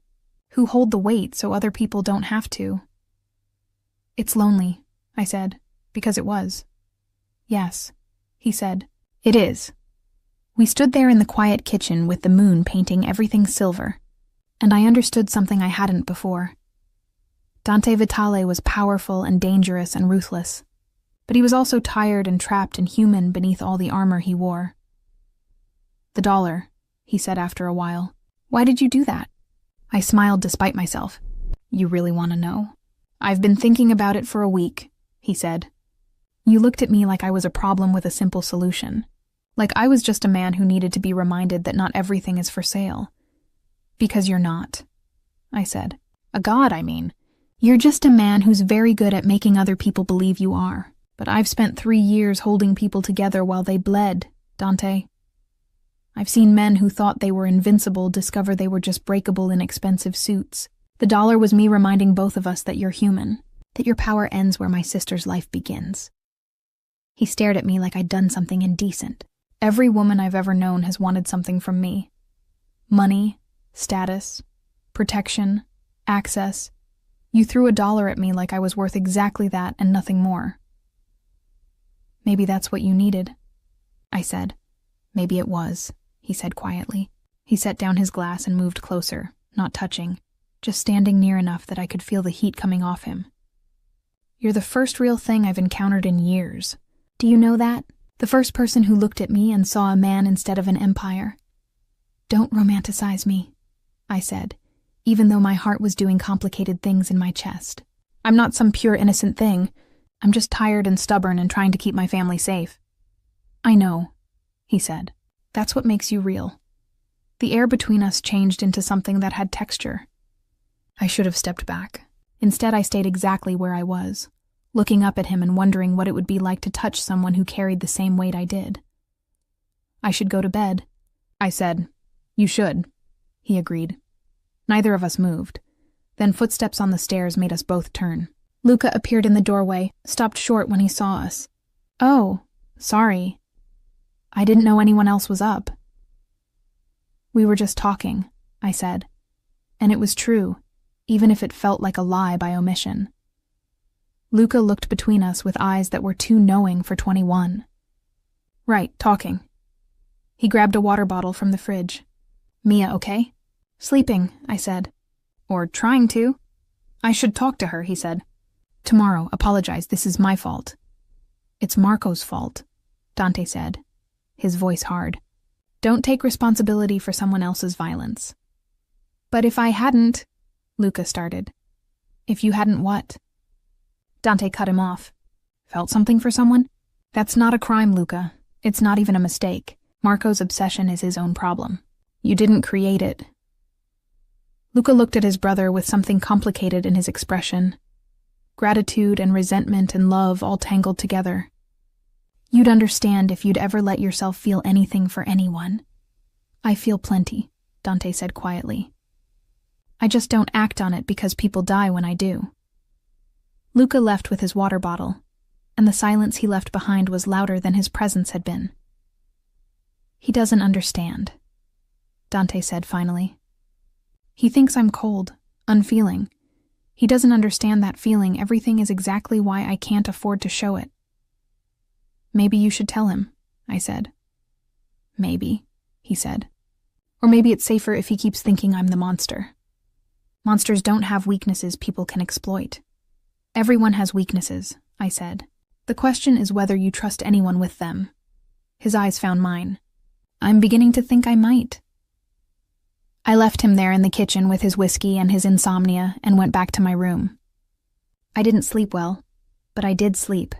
who hold the weight so other people don't have to. It's lonely, I said, because it was. Yes, he said. It is. We stood there in the quiet kitchen with the moon painting everything silver, and I understood something I hadn't before. Dante Vitale was powerful and dangerous and ruthless, but he was also tired and trapped and human beneath all the armor he wore. The dollar, he said after a while. Why did you do that? I smiled despite myself. You really want to know? I've been thinking about it for a week, he said. You looked at me like I was a problem with a simple solution. Like I was just a man who needed to be reminded that not everything is for sale. Because you're not, I said. A god, I mean. You're just a man who's very good at making other people believe you are. But I've spent 3 years holding people together while they bled, Dante. I've seen men who thought they were invincible discover they were just breakable in expensive suits. The dollar was me reminding both of us that you're human, that your power ends where my sister's life begins. He stared at me like I'd done something indecent. Every woman I've ever known has wanted something from me. Money, status, protection, access. You threw a dollar at me like I was worth exactly that and nothing more. Maybe that's what you needed, I said. Maybe it was, he said quietly. He set down his glass and moved closer, not touching, just standing near enough that I could feel the heat coming off him. You're the first real thing I've encountered in years. Do you know that? The first person who looked at me and saw a man instead of an empire. Don't romanticize me, I said, even though my heart was doing complicated things in my chest. I'm not some pure innocent thing. I'm just tired and stubborn and trying to keep my family safe. I know, he said. That's what makes you real. The air between us changed into something that had texture. I should have stepped back. Instead, I stayed exactly where I was, looking up at him and wondering what it would be like to touch someone who carried the same weight I did. I should go to bed, I said. You should, he agreed. Neither of us moved. Then footsteps on the stairs made us both turn. Luca appeared in the doorway, stopped short when he saw us. Oh, sorry. I didn't know anyone else was up. We were just talking, I said. And it was true, even if it felt like a lie by omission. Luca looked between us with eyes that were too knowing for 21. Right, talking. He grabbed a water bottle from the fridge. Mia, okay? Sleeping, I said. Or trying to. I should talk to her, he said. Tomorrow, apologize, this is my fault. It's Marco's fault, Dante said, his voice hard. Don't take responsibility for someone else's violence. But if I hadn't, Luca started. If you hadn't what? Dante cut him off. Felt something for someone? That's not a crime, Luca. It's not even a mistake. Marco's obsession is his own problem. You didn't create it. Luca looked at his brother with something complicated in his expression. Gratitude and resentment and love all tangled together. You'd understand if you'd ever let yourself feel anything for anyone. I feel plenty, Dante said quietly. I just don't act on it because people die when I do. Luca left with his water bottle, and the silence he left behind was louder than his presence had been. He doesn't understand, Dante said finally. He thinks I'm cold, unfeeling. He doesn't understand that feeling. Everything is exactly why I can't afford to show it. Maybe you should tell him, I said. Maybe, he said. Or maybe it's safer if he keeps thinking I'm the monster. Monsters don't have weaknesses people can exploit. Everyone has weaknesses, I said. The question is whether you trust anyone with them. His eyes found mine. I'm beginning to think I might. I left him there in the kitchen with his whiskey and his insomnia and went back to my room. I didn't sleep well, but I did sleep,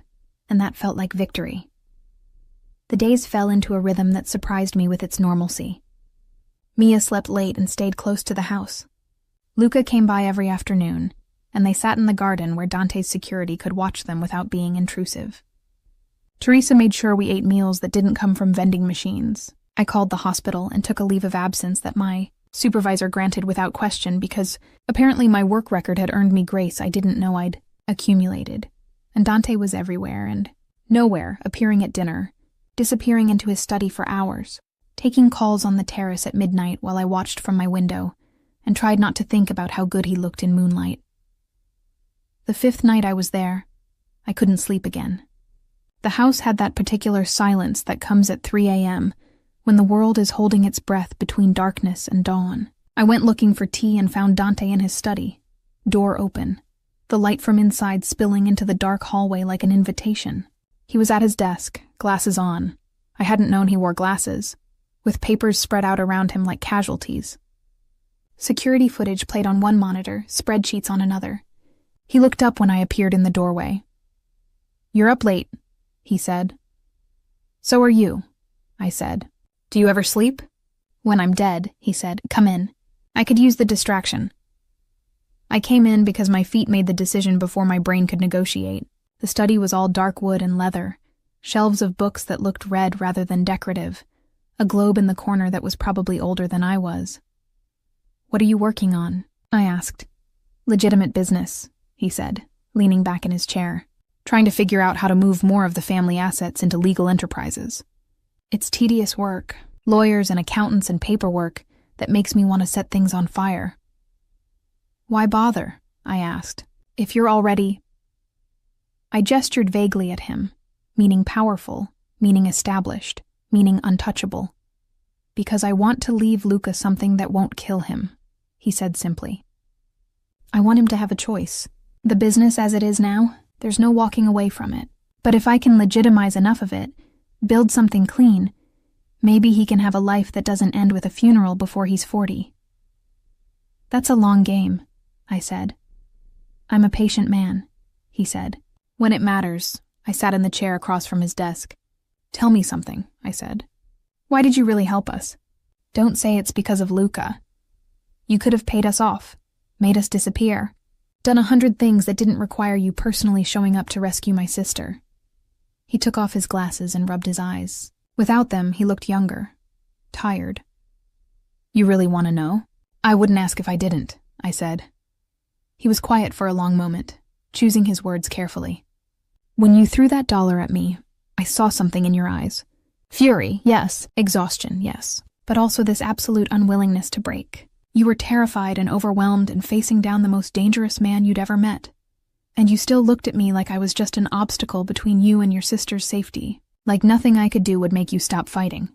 and that felt like victory. The days fell into a rhythm that surprised me with its normalcy. Mia slept late and stayed close to the house. Luca came by every afternoon, and they sat in the garden where Dante's security could watch them without being intrusive. Teresa made sure we ate meals that didn't come from vending machines. I called the hospital and took a leave of absence that my supervisor granted without question because apparently my work record had earned me grace I didn't know I'd accumulated. And Dante was everywhere and nowhere, appearing at dinner, disappearing into his study for hours, taking calls on the terrace at midnight while I watched from my window and tried not to think about how good he looked in moonlight. The 5th night I was there, I couldn't sleep again. The house had that particular silence that comes at 3 a.m., when the world is holding its breath between darkness and dawn. I went looking for tea and found Dante in his study, door open, the light from inside spilling into the dark hallway like an invitation. He was at his desk, glasses on. I hadn't known he wore glasses, with papers spread out around him like casualties. Security footage played on one monitor, spreadsheets on another. He looked up when I appeared in the doorway. "You're up late," he said. "So are you," I said. "Do you ever sleep?" "When I'm dead," he said. "Come in. I could use the distraction." I came in because my feet made the decision before my brain could negotiate. The study was all dark wood and leather, shelves of books that looked red rather than decorative, a globe in the corner that was probably older than I was. "What are you working on?" I asked. "Legitimate business," he said, leaning back in his chair, "trying to figure out how to move more of the family assets into legal enterprises. It's tedious work, lawyers and accountants and paperwork, that makes me want to set things on fire." "Why bother?" I asked. "If you're already—" I gestured vaguely at him, meaning powerful, meaning established, meaning untouchable. "Because I want to leave Luca something that won't kill him," he said simply. "I want him to have a choice. The business as it is now, there's no walking away from it. But if I can legitimize enough of it, build something clean, maybe he can have a life that doesn't end with a funeral before he's 40. "That's a long game," I said. "I'm a patient man," he said. "When it matters," I sat in the chair across from his desk. "Tell me something," I said. "Why did you really help us? Don't say it's because of Luca. You could have paid us off, made us disappear, done 100 things that didn't require you personally showing up to rescue my sister." He took off his glasses and rubbed his eyes. Without them, he looked younger, tired. "You really want to know?" "I wouldn't ask if I didn't," I said. He was quiet for a long moment, choosing his words carefully. "When you threw that dollar at me, I saw something in your eyes. Fury, yes. Exhaustion, yes. But also this absolute unwillingness to break. You were terrified and overwhelmed and facing down the most dangerous man you'd ever met. And you still looked at me like I was just an obstacle between you and your sister's safety, like nothing I could do would make you stop fighting."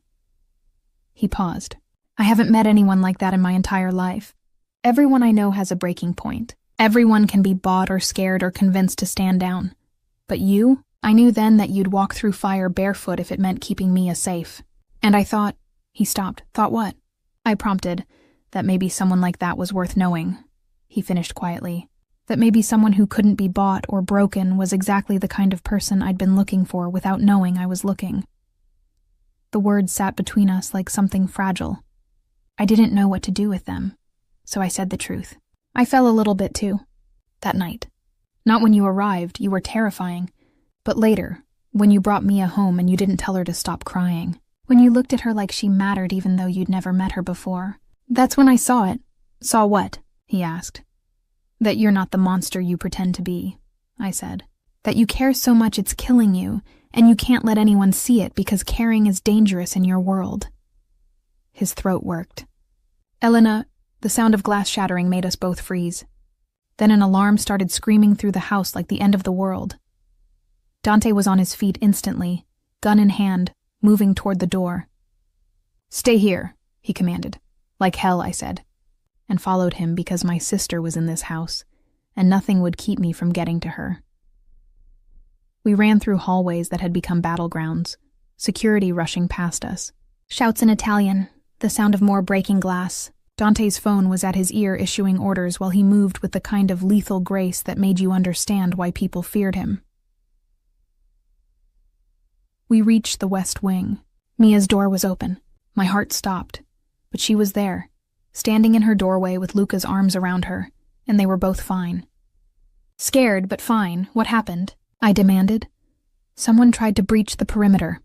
He paused. "I haven't met anyone like that in my entire life. Everyone I know has a breaking point. Everyone can be bought or scared or convinced to stand down. But you, I knew then that you'd walk through fire barefoot if it meant keeping Mia safe. And I thought—" He stopped. "Thought what?" I prompted. "That maybe someone like that was worth knowing," he finished quietly. "That maybe someone who couldn't be bought or broken was exactly the kind of person I'd been looking for without knowing I was looking." The words sat between us like something fragile. I didn't know what to do with them, so I said the truth. I fell a little bit too. That night. Not when you arrived, you were terrifying, but later, when you brought Mia home and you didn't tell her to stop crying. When you looked at her like she mattered even though you'd never met her before. That's when I saw it. "Saw what?" he asked. "That you're not the monster you pretend to be," I said. "That you care so much it's killing you, and you can't let anyone see it because caring is dangerous in your world." His throat worked. "Elena," the sound of glass shattering made us both freeze. Then an alarm started screaming through the house like the end of the world. Dante was on his feet instantly, gun in hand, moving toward the door. "Stay here," he commanded. "Like hell," I said, and followed him because my sister was in this house, and nothing would keep me from getting to her. We ran through hallways that had become battlegrounds, security rushing past us. Shouts in Italian, the sound of more breaking glass. Dante's phone was at his ear issuing orders while he moved with the kind of lethal grace that made you understand why people feared him. We reached the west wing. Mia's door was open. My heart stopped, but she was there, standing in her doorway with Luca's arms around her, and they were both fine. Scared, but fine. What happened? I demanded. Someone tried to breach the perimeter,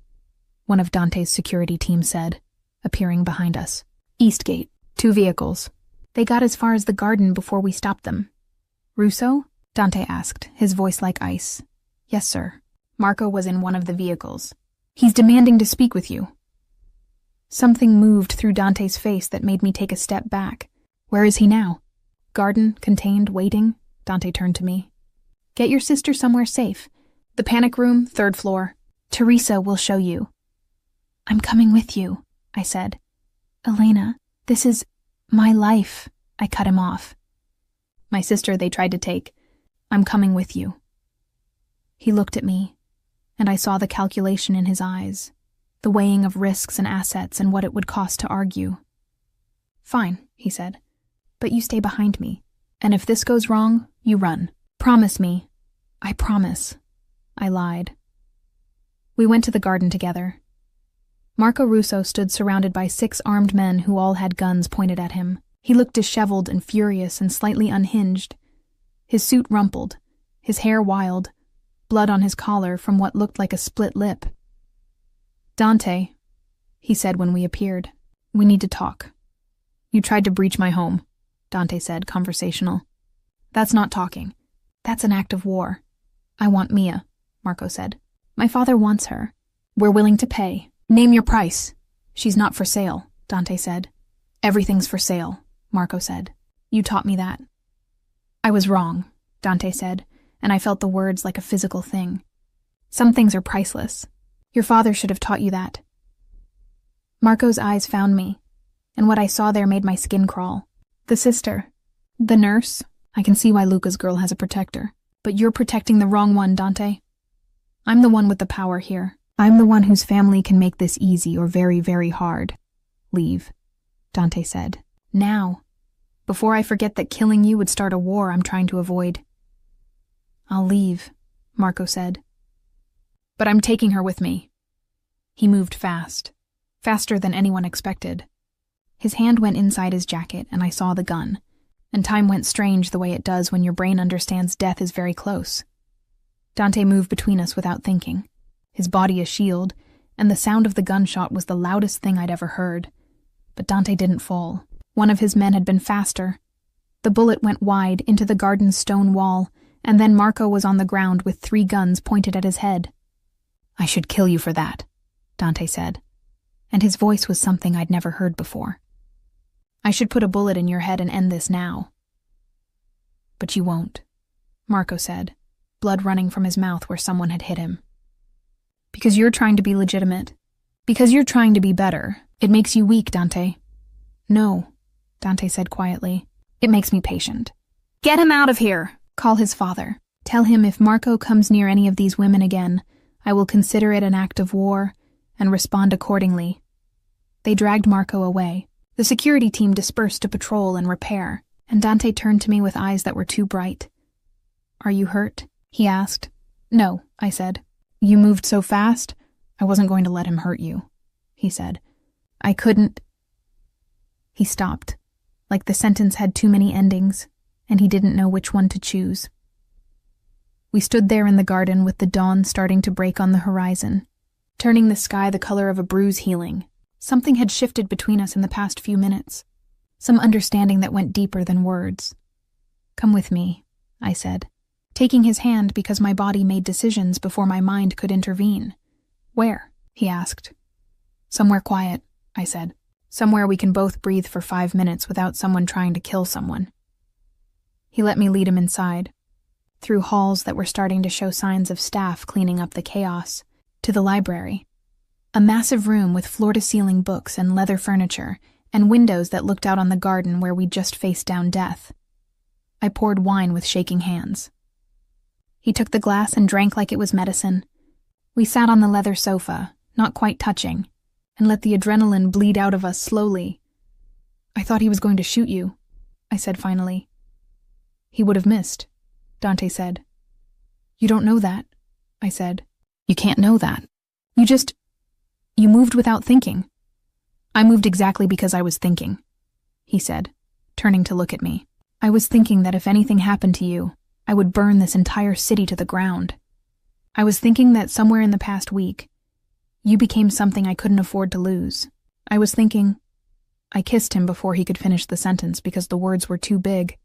one of Dante's security team said, appearing behind us. Eastgate, 2 vehicles. They got as far as the garden before we stopped them. Russo? Dante asked, his voice like ice. Yes, sir. Marco was in one of the vehicles. He's demanding to speak with you. Something moved through Dante's face that made me take a step back. Where is he now? Garden, contained, waiting? Dante turned to me. Get your sister somewhere safe. The panic room, 3rd floor. Teresa will show you. I'm coming with you, I said. Elena, this is my life. I cut him off. My sister they tried to take. I'm coming with you. He looked at me, and I saw the calculation in his eyes, the weighing of risks and assets and what it would cost to argue. Fine, he said, but you stay behind me, and if this goes wrong, you run. Promise me. I promise. I lied. We went to the garden together. Marco Russo stood surrounded by 6 armed men who all had guns pointed at him. He looked disheveled and furious and slightly unhinged. His suit rumpled, his hair wild, blood on his collar from what looked like a split lip. Dante, he said when we appeared, we need to talk. You tried to breach my home, Dante said, conversational. That's not talking. That's an act of war. I want Mia, Marco said. My father wants her. We're willing to pay. Name your price. She's not for sale, Dante said. Everything's for sale, Marco said. You taught me that. I was wrong, Dante said, and I felt the words like a physical thing. Some things are priceless. Your father should have taught you that. Marco's eyes found me, and what I saw there made my skin crawl. The sister. The nurse. I can see why Luca's girl has a protector. But you're protecting the wrong one, Dante. I'm the one with the power here. I'm the one whose family can make this easy or very, very hard. Leave, Dante said. Now. Before I forget that killing you would start a war I'm trying to avoid. I'll leave, Marco said. But I'm taking her with me. He moved fast. Faster than anyone expected. His hand went inside his jacket and I saw the gun. And time went strange the way it does when your brain understands death is very close. Dante moved between us without thinking, his body a shield, and the sound of the gunshot was the loudest thing I'd ever heard. But Dante didn't fall. One of his men had been faster. The bullet went wide into the garden's stone wall, and then Marco was on the ground with 3 guns pointed at his head. I should kill you for that, Dante said, and his voice was something I'd never heard before. I should put a bullet in your head and end this now. But you won't, Marco said, blood running from his mouth where someone had hit him. Because you're trying to be legitimate. Because you're trying to be better. It makes you weak, Dante. No, Dante said quietly. It makes me patient. Get him out of here! Call his father. Tell him if Marco comes near any of these women again, I will consider it an act of war and respond accordingly. They dragged Marco away. The security team dispersed to patrol and repair, and Dante turned to me with eyes that were too bright. Are you hurt? He asked. No, I said. You moved so fast, I wasn't going to let him hurt you, he said. I couldn't. He stopped, like the sentence had too many endings, and he didn't know which one to choose. We stood there in the garden with the dawn starting to break on the horizon, turning the sky the color of a bruise healing. Something had shifted between us in the past few minutes, some understanding that went deeper than words. Come with me, I said, taking his hand because my body made decisions before my mind could intervene. Where? He asked. Somewhere quiet, I said. Somewhere we can both breathe for 5 minutes without someone trying to kill someone. He let me lead him inside, through halls that were starting to show signs of staff cleaning up the chaos, to the library. A massive room with floor-to-ceiling books and leather furniture, and windows that looked out on the garden where we'd just faced down death. I poured wine with shaking hands. He took the glass and drank like it was medicine. We sat on the leather sofa, not quite touching, and let the adrenaline bleed out of us slowly. I thought he was going to shoot you, I said finally. He would have missed, Dante said. You don't know that, I said. You can't know that. You moved without thinking. I moved exactly because I was thinking, he said, turning to look at me. I was thinking that if anything happened to you, I would burn this entire city to the ground. I was thinking that somewhere in the past week, you became something I couldn't afford to lose. I was thinking... I kissed him before he could finish the sentence because the words were too big,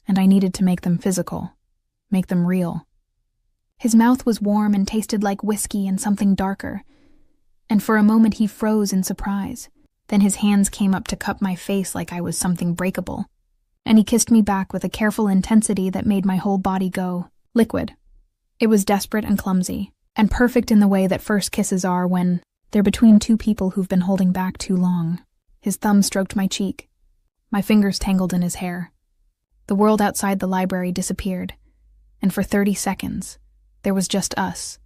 and I needed to make them physical, make them real. His mouth was warm and tasted like whiskey and something darker, and for a moment he froze in surprise. Then his hands came up to cup my face like I was something breakable, and he kissed me back with a careful intensity that made my whole body go liquid. It was desperate and clumsy, and perfect in the way that first kisses are when they're between two people who've been holding back too long. His thumb stroked my cheek. My fingers tangled in his hair. The world outside the library disappeared, and for 30 seconds, there was just us,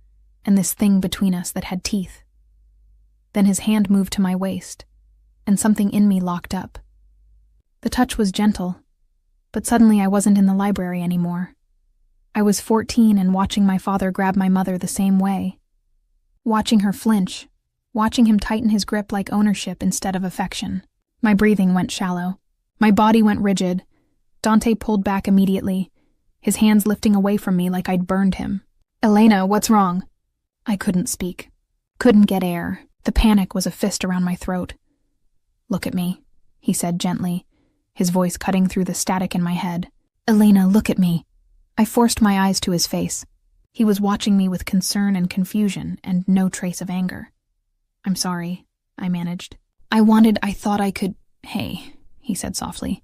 and this thing between us that had teeth. Then his hand moved to my waist, and something in me locked up. The touch was gentle, but suddenly I wasn't in the library anymore. I was 14 and watching my father grab my mother the same way. Watching her flinch, watching him tighten his grip like ownership instead of affection. My breathing went shallow. My body went rigid. Dante pulled back immediately, his hands lifting away from me like I'd burned him. "Elena, what's wrong?" I couldn't speak. Couldn't get air. The panic was a fist around my throat. "Look at me," he said gently, his voice cutting through the static in my head. "Elena, look at me." I forced my eyes to his face. He was watching me with concern and confusion and no trace of anger. "I'm sorry," I managed. I thought I could... "Hey," he said softly.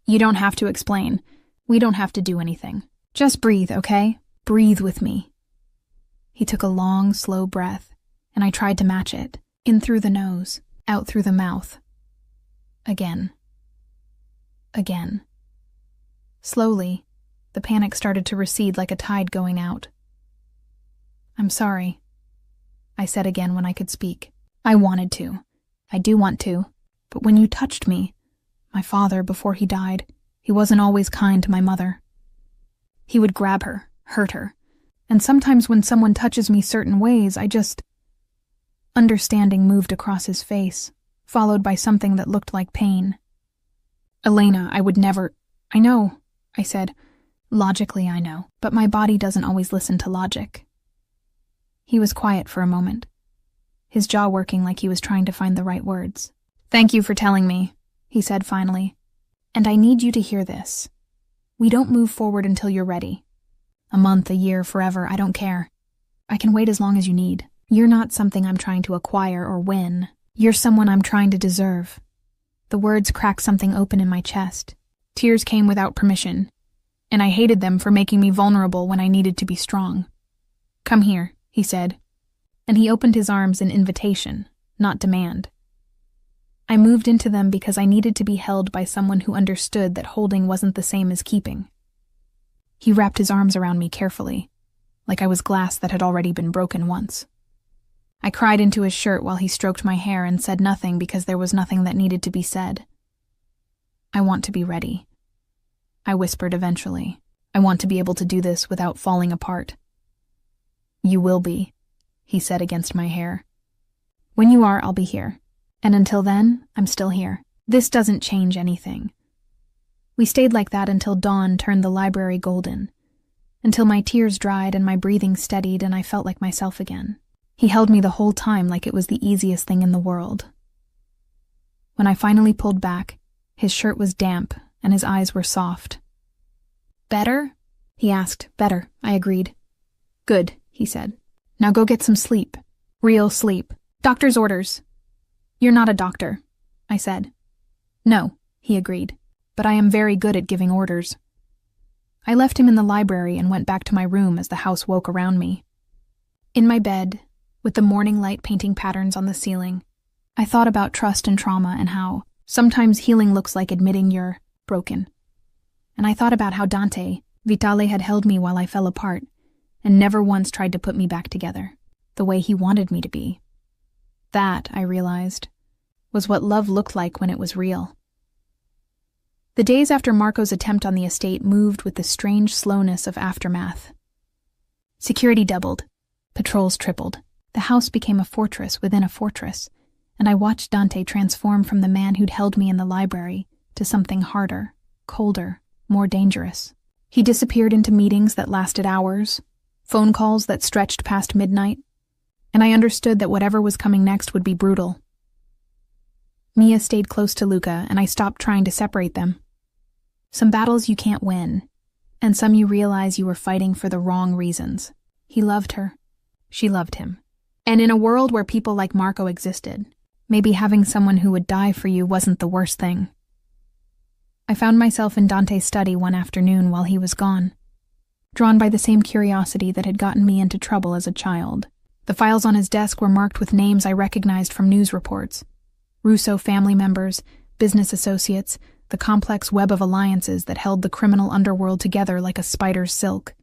"You don't have to explain. We don't have to do anything. Just breathe, okay? Breathe with me." He took a long, slow breath, and I tried to match it. In through the nose, out through the mouth. Again. Again. Slowly, the panic started to recede like a tide going out. "I'm sorry," I said again when I could speak. "I wanted to. I do want to. But when you touched me, my father, before he died, he wasn't always kind to my mother. He would grab her, hurt her, and sometimes when someone touches me certain ways, I just..." Understanding moved across his face, followed by something that looked like pain. "Elena, I would never..." "I know," I said. "Logically, I know, but my body doesn't always listen to logic." He was quiet for a moment, his jaw working like he was trying to find the right words. "Thank you for telling me," he said finally. "And I need you to hear this. We don't move forward until you're ready. A month, a year, forever, I don't care. I can wait as long as you need. You're not something I'm trying to acquire or win. You're someone I'm trying to deserve." The words cracked something open in my chest. Tears came without permission, and I hated them for making me vulnerable when I needed to be strong. "Come here," he said, and he opened his arms in invitation, not demand. I moved into them because I needed to be held by someone who understood that holding wasn't the same as keeping. He wrapped his arms around me carefully, like I was glass that had already been broken once. I cried into his shirt while he stroked my hair and said nothing because there was nothing that needed to be said. "I want to be ready," I whispered eventually. "I want to be able to do this without falling apart." "You will be," he said against my hair. "When you are, I'll be here. And until then, I'm still here. This doesn't change anything." We stayed like that until dawn turned the library golden, until my tears dried and my breathing steadied and I felt like myself again. He held me the whole time like it was the easiest thing in the world. When I finally pulled back, his shirt was damp and his eyes were soft. "Better?" he asked. "Better," I agreed. "Good," he said. "Now go get some sleep. Real sleep. Doctor's orders." "You're not a doctor," I said. "No," he agreed, "but I am very good at giving orders." I left him in the library and went back to my room as the house woke around me. In my bed, with the morning light painting patterns on the ceiling, I thought about trust and trauma and how sometimes healing looks like admitting you're broken. And I thought about how Vitale had held me while I fell apart and never once tried to put me back together, the way he wanted me to be. That, I realized, was what love looked like when it was real. The days after Marco's attempt on the estate moved with the strange slowness of aftermath. Security doubled. Patrols tripled. The house became a fortress within a fortress, and I watched Dante transform from the man who'd held me in the library to something harder, colder, more dangerous. He disappeared into meetings that lasted hours, phone calls that stretched past midnight, and I understood that whatever was coming next would be brutal. Mia stayed close to Luca, and I stopped trying to separate them. Some battles you can't win, and some you realize you were fighting for the wrong reasons. He loved her. She loved him. And in a world where people like Marco existed, maybe having someone who would die for you wasn't the worst thing. I found myself in Dante's study one afternoon while he was gone, drawn by the same curiosity that had gotten me into trouble as a child. The files on his desk were marked with names I recognized from news reports. Russo family members, business associates, the complex web of alliances that held the criminal underworld together like a spider's silk.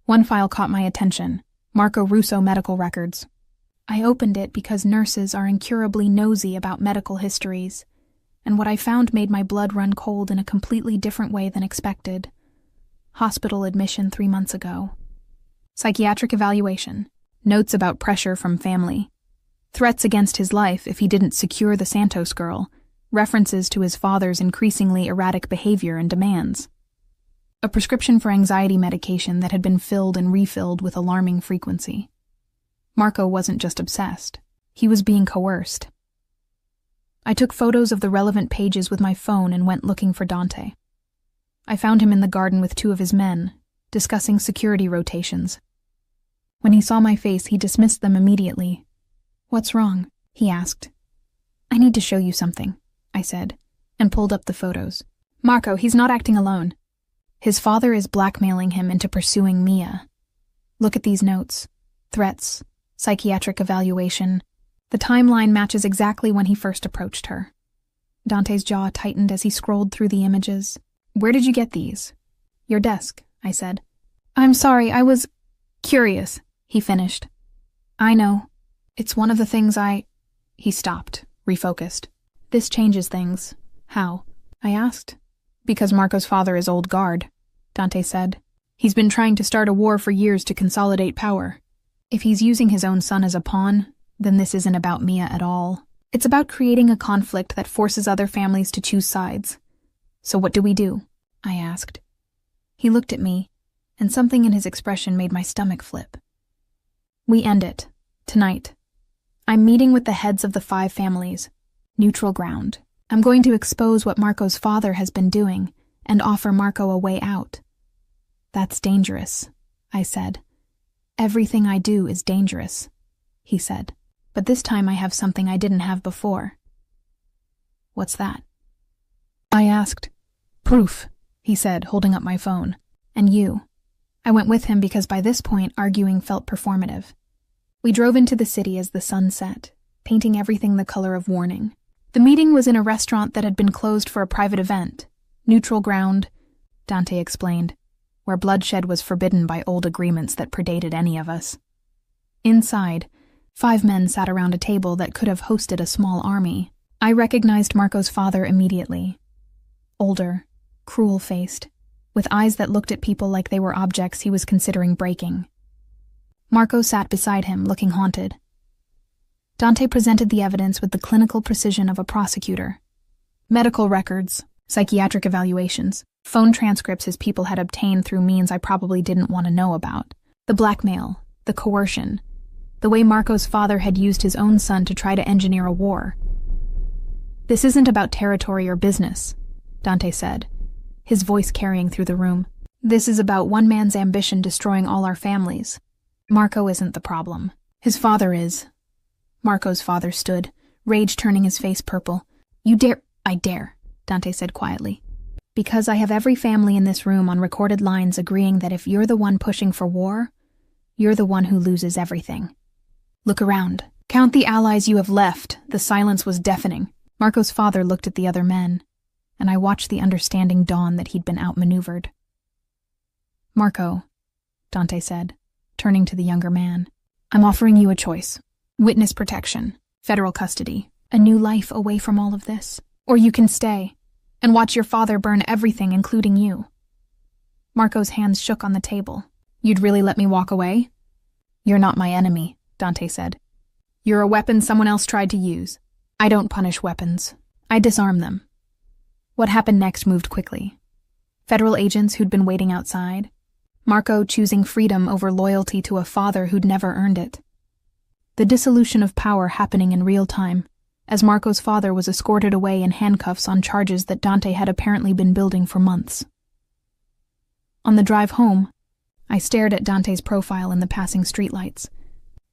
One file caught my attention, Marco Russo medical records. I opened it because nurses are incurably nosy about medical histories, and what I found made my blood run cold in a completely different way than expected. Hospital admission 3 months ago. Psychiatric evaluation. Notes about pressure from family. Threats against his life if he didn't secure the Santos girl. References to his father's increasingly erratic behavior and demands. A prescription for anxiety medication that had been filled and refilled with alarming frequency. Marco wasn't just obsessed. He was being coerced. I took photos of the relevant pages with my phone and went looking for Dante. I found him in the garden with 2 of his men, discussing security rotations. When he saw my face, he dismissed them immediately. "What's wrong?" he asked. "I need to show you something," I said, and pulled up the photos. "Marco, he's not acting alone. His father is blackmailing him into pursuing Mia. Look at these notes. Threats, psychiatric evaluation. The timeline matches exactly when he first approached her." Dante's jaw tightened as he scrolled through the images. "Where did you get these?" "Your desk," I said. "I'm sorry, I was curious," he finished. "I know. It's one of the things He stopped, refocused. "This changes things." "How?" I asked. "Because Marco's father is old guard," Dante said. "He's been trying to start a war for years to consolidate power. If he's using his own son as a pawn, then this isn't about Mia at all. It's about creating a conflict that forces other families to choose sides. So what do?" I asked. He looked at me, and something in his expression made my stomach flip. "We end it. Tonight. I'm meeting with the heads of the 5 families. Neutral ground. I'm going to expose what Marco's father has been doing and offer Marco a way out." "That's dangerous," I said. "Everything I do is dangerous," he said. "But this time I have something I didn't have before." "What's that?" I asked. "Proof," he said, holding up my phone. "And you." I went with him because by this point arguing felt performative. We drove into the city as the sun set, painting everything the color of warning. The meeting was in a restaurant that had been closed for a private event. Neutral ground, Dante explained, where bloodshed was forbidden by old agreements that predated any of us. Inside, 5 men sat around a table that could have hosted a small army. I recognized Marco's father immediately. Older, cruel-faced, with eyes that looked at people like they were objects he was considering breaking. Marco sat beside him, looking haunted. Dante presented the evidence with the clinical precision of a prosecutor. Medical records, psychiatric evaluations, phone transcripts his people had obtained through means I probably didn't want to know about. The blackmail, the coercion, the way Marco's father had used his own son to try to engineer a war. "This isn't about territory or business," Dante said, his voice carrying through the room. "This is about one man's ambition destroying all our families. Marco isn't the problem. His father is." Marco's father stood, rage turning his face purple. "You dare—" "I dare," Dante said quietly. "Because I have every family in this room on recorded lines agreeing that if you're the one pushing for war, you're the one who loses everything. Look around. Count the allies you have left." The silence was deafening. Marco's father looked at the other men, and I watched the understanding dawn that he'd been outmaneuvered. "Marco," Dante said, turning to the younger man, "I'm offering you a choice. Witness protection, federal custody, a new life away from all of this. Or you can stay and watch your father burn everything, including you." Marco's hands shook on the table. "You'd really let me walk away?" "You're not my enemy," Dante said. "You're a weapon someone else tried to use. I don't punish weapons. I disarm them." What happened next moved quickly. Federal agents who'd been waiting outside. Marco choosing freedom over loyalty to a father who'd never earned it. The dissolution of power happening in real time, as Marco's father was escorted away in handcuffs on charges that Dante had apparently been building for months. On the drive home, I stared at Dante's profile in the passing streetlights.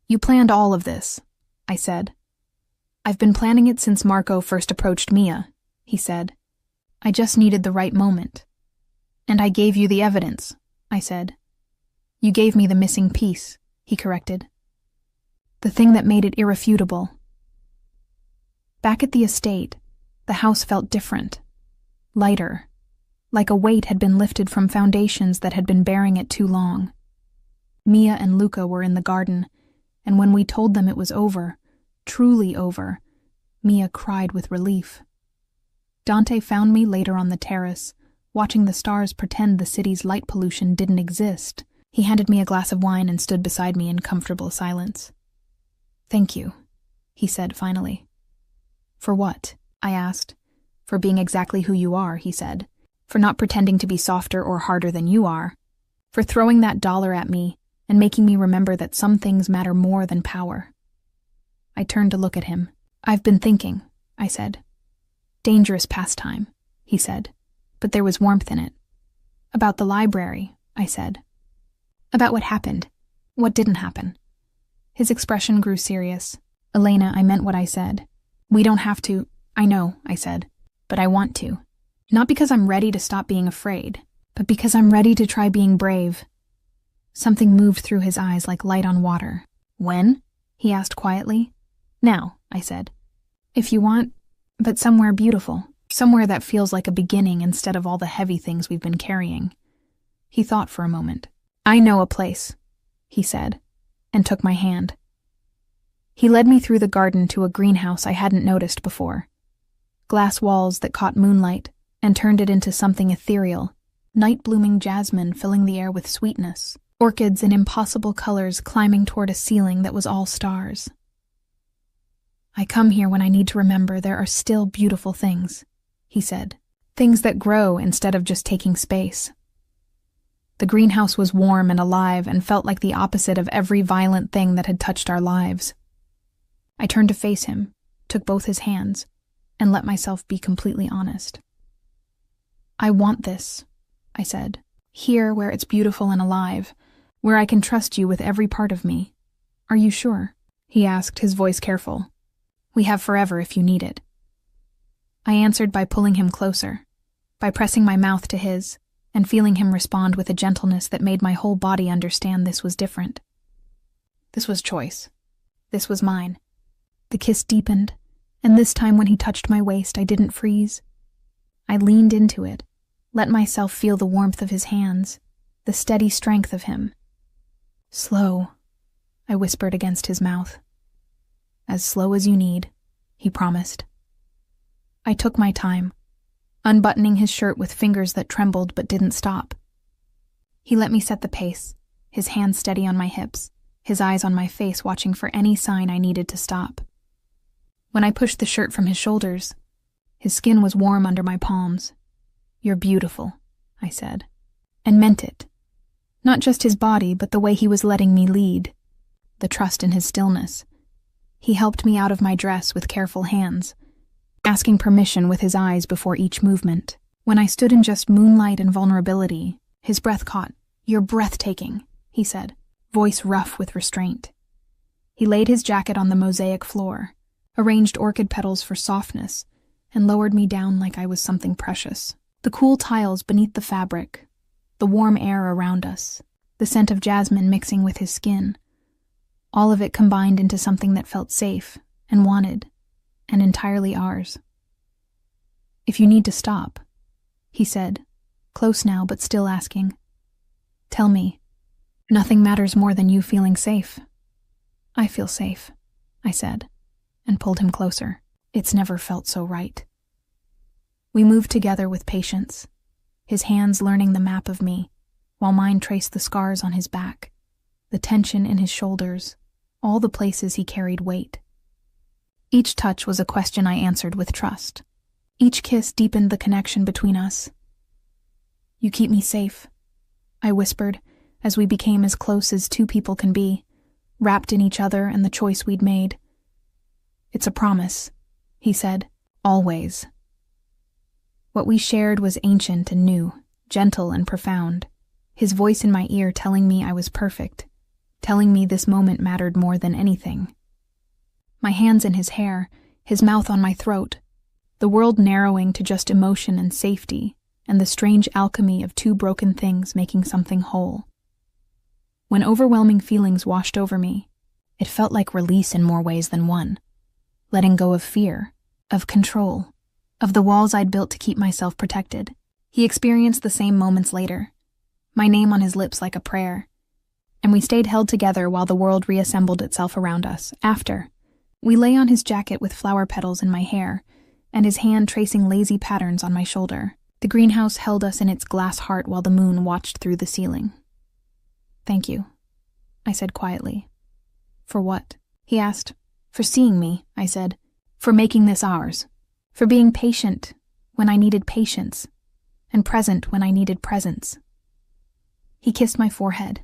"You planned all of this," I said. "I've been planning it since Marco first approached Mia," he said. "I just needed the right moment." "And I gave you the evidence," I said. "You gave me the missing piece," he corrected. "The thing that made it irrefutable." Back at the estate, the house felt different, lighter, like a weight had been lifted from foundations that had been bearing it too long. Mia and Luca were in the garden, and when we told them it was over, truly over, Mia cried with relief. Dante found me later on the terrace, watching the stars pretend the city's light pollution didn't exist. He handed me a glass of wine and stood beside me in comfortable silence. "Thank you," he said finally. "For what?" I asked. "For being exactly who you are," he said. "For not pretending to be softer or harder than you are. For throwing that dollar at me and making me remember that some things matter more than power." I turned to look at him. "I've been thinking," I said. "Dangerous pastime," he said, but there was warmth in it. "About the library," I said. "About what happened. What didn't happen." His expression grew serious. "Elena, I meant what I said. We don't have to—" "I know," I said, "but I want to. Not because I'm ready to stop being afraid, but because I'm ready to try being brave." Something moved through his eyes like light on water. "When?" he asked quietly. "Now," I said. "If you want, but somewhere beautiful, somewhere that feels like a beginning instead of all the heavy things we've been carrying." He thought for a moment. "I know a place," he said, and took my hand. He led me through the garden to a greenhouse I hadn't noticed before. Glass walls that caught moonlight and turned it into something ethereal, night-blooming jasmine filling the air with sweetness, orchids in impossible colors climbing toward a ceiling that was all stars. "I come here when I need to remember there are still beautiful things," he said. "Things that grow instead of just taking space." The greenhouse was warm and alive and felt like the opposite of every violent thing that had touched our lives. I turned to face him, took both his hands, and let myself be completely honest. "I want this," I said. "Here where it's beautiful and alive, where I can trust you with every part of me. Are you sure?" he asked, his voice careful. "We have forever if you need it." I answered by pulling him closer, by pressing my mouth to his, and feeling him respond with a gentleness that made my whole body understand this was different. This was choice. This was mine. The kiss deepened, and this time when he touched my waist, I didn't freeze. I leaned into it, let myself feel the warmth of his hands, the steady strength of him. "Slow," I whispered against his mouth. "As slow as you need," he promised. I took my time, unbuttoning his shirt with fingers that trembled but didn't stop. He let me set the pace, his hands steady on my hips, his eyes on my face watching for any sign I needed to stop. When I pushed the shirt from his shoulders, his skin was warm under my palms. "You're beautiful," I said, and meant it. Not just his body, but the way he was letting me lead, the trust in his stillness. He helped me out of my dress with careful hands, asking permission with his eyes before each movement. When I stood in just moonlight and vulnerability, his breath caught. "You're breathtaking," he said, voice rough with restraint. He laid his jacket on the mosaic floor, arranged orchid petals for softness, and lowered me down like I was something precious. The cool tiles beneath the fabric, the warm air around us, the scent of jasmine mixing with his skin, all of it combined into something that felt safe and wanted, and entirely ours. "If you need to stop," he said, close now but still asking, "tell me. Nothing matters more than you feeling safe." "I feel safe," I said, and pulled him closer. It's never felt so right. We moved together with patience, his hands learning the map of me, while mine traced the scars on his back, the tension in his shoulders, all the places he carried weight. Each touch was a question I answered with trust. Each kiss deepened the connection between us. You keep me safe, I whispered, as we became as close as two people can be, wrapped in each other and the choice we'd made. It's a promise, he said, always. What we shared was ancient and new, gentle and profound, his voice in my ear telling me I was perfect, telling me this moment mattered more than anything. My hands in his hair, his mouth on my throat, the world narrowing to just emotion and safety, and the strange alchemy of two broken things making something whole. When overwhelming feelings washed over me, it felt like release in more ways than one. Letting go of fear, of control, of the walls I'd built to keep myself protected. He experienced the same moments later, my name on his lips like a prayer, and we stayed held together while the world reassembled itself around us. After, we lay on his jacket with flower petals in my hair, and his hand tracing lazy patterns on my shoulder. The greenhouse held us in its glass heart while the moon watched through the ceiling. Thank you, I said quietly. For what? He asked. For seeing me, I said. For making this ours. For being patient when I needed patience, and present when I needed presence. He kissed my forehead,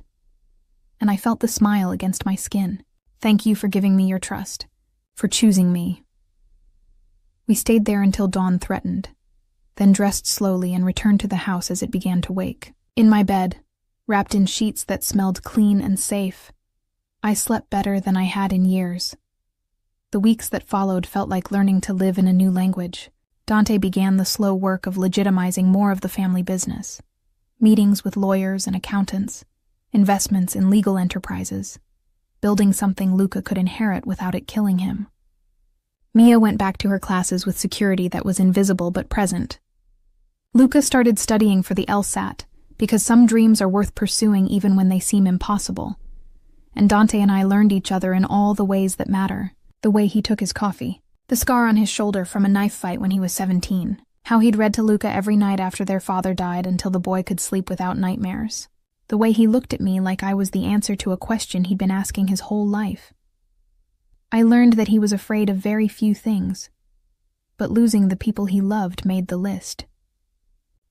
and I felt the smile against my skin. Thank you for giving me your trust, for choosing me. We stayed there until dawn threatened, then dressed slowly and returned to the house as it began to wake. In my bed, wrapped in sheets that smelled clean and safe, I slept better than I had in years. The weeks that followed felt like learning to live in a new language. Dante began the slow work of legitimizing more of the family business. Meetings with lawyers and accountants, investments in legal enterprises, building something Luca could inherit without it killing him. Mia went back to her classes with security that was invisible but present. Luca started studying for the LSAT, because some dreams are worth pursuing even when they seem impossible. And Dante and I learned each other in all the ways that matter. The way he took his coffee, the scar on his shoulder from a knife fight when he was 17, how he'd read to Luca every night after their father died until the boy could sleep without nightmares, the way he looked at me like I was the answer to a question he'd been asking his whole life. I learned that he was afraid of very few things, but losing the people he loved made the list.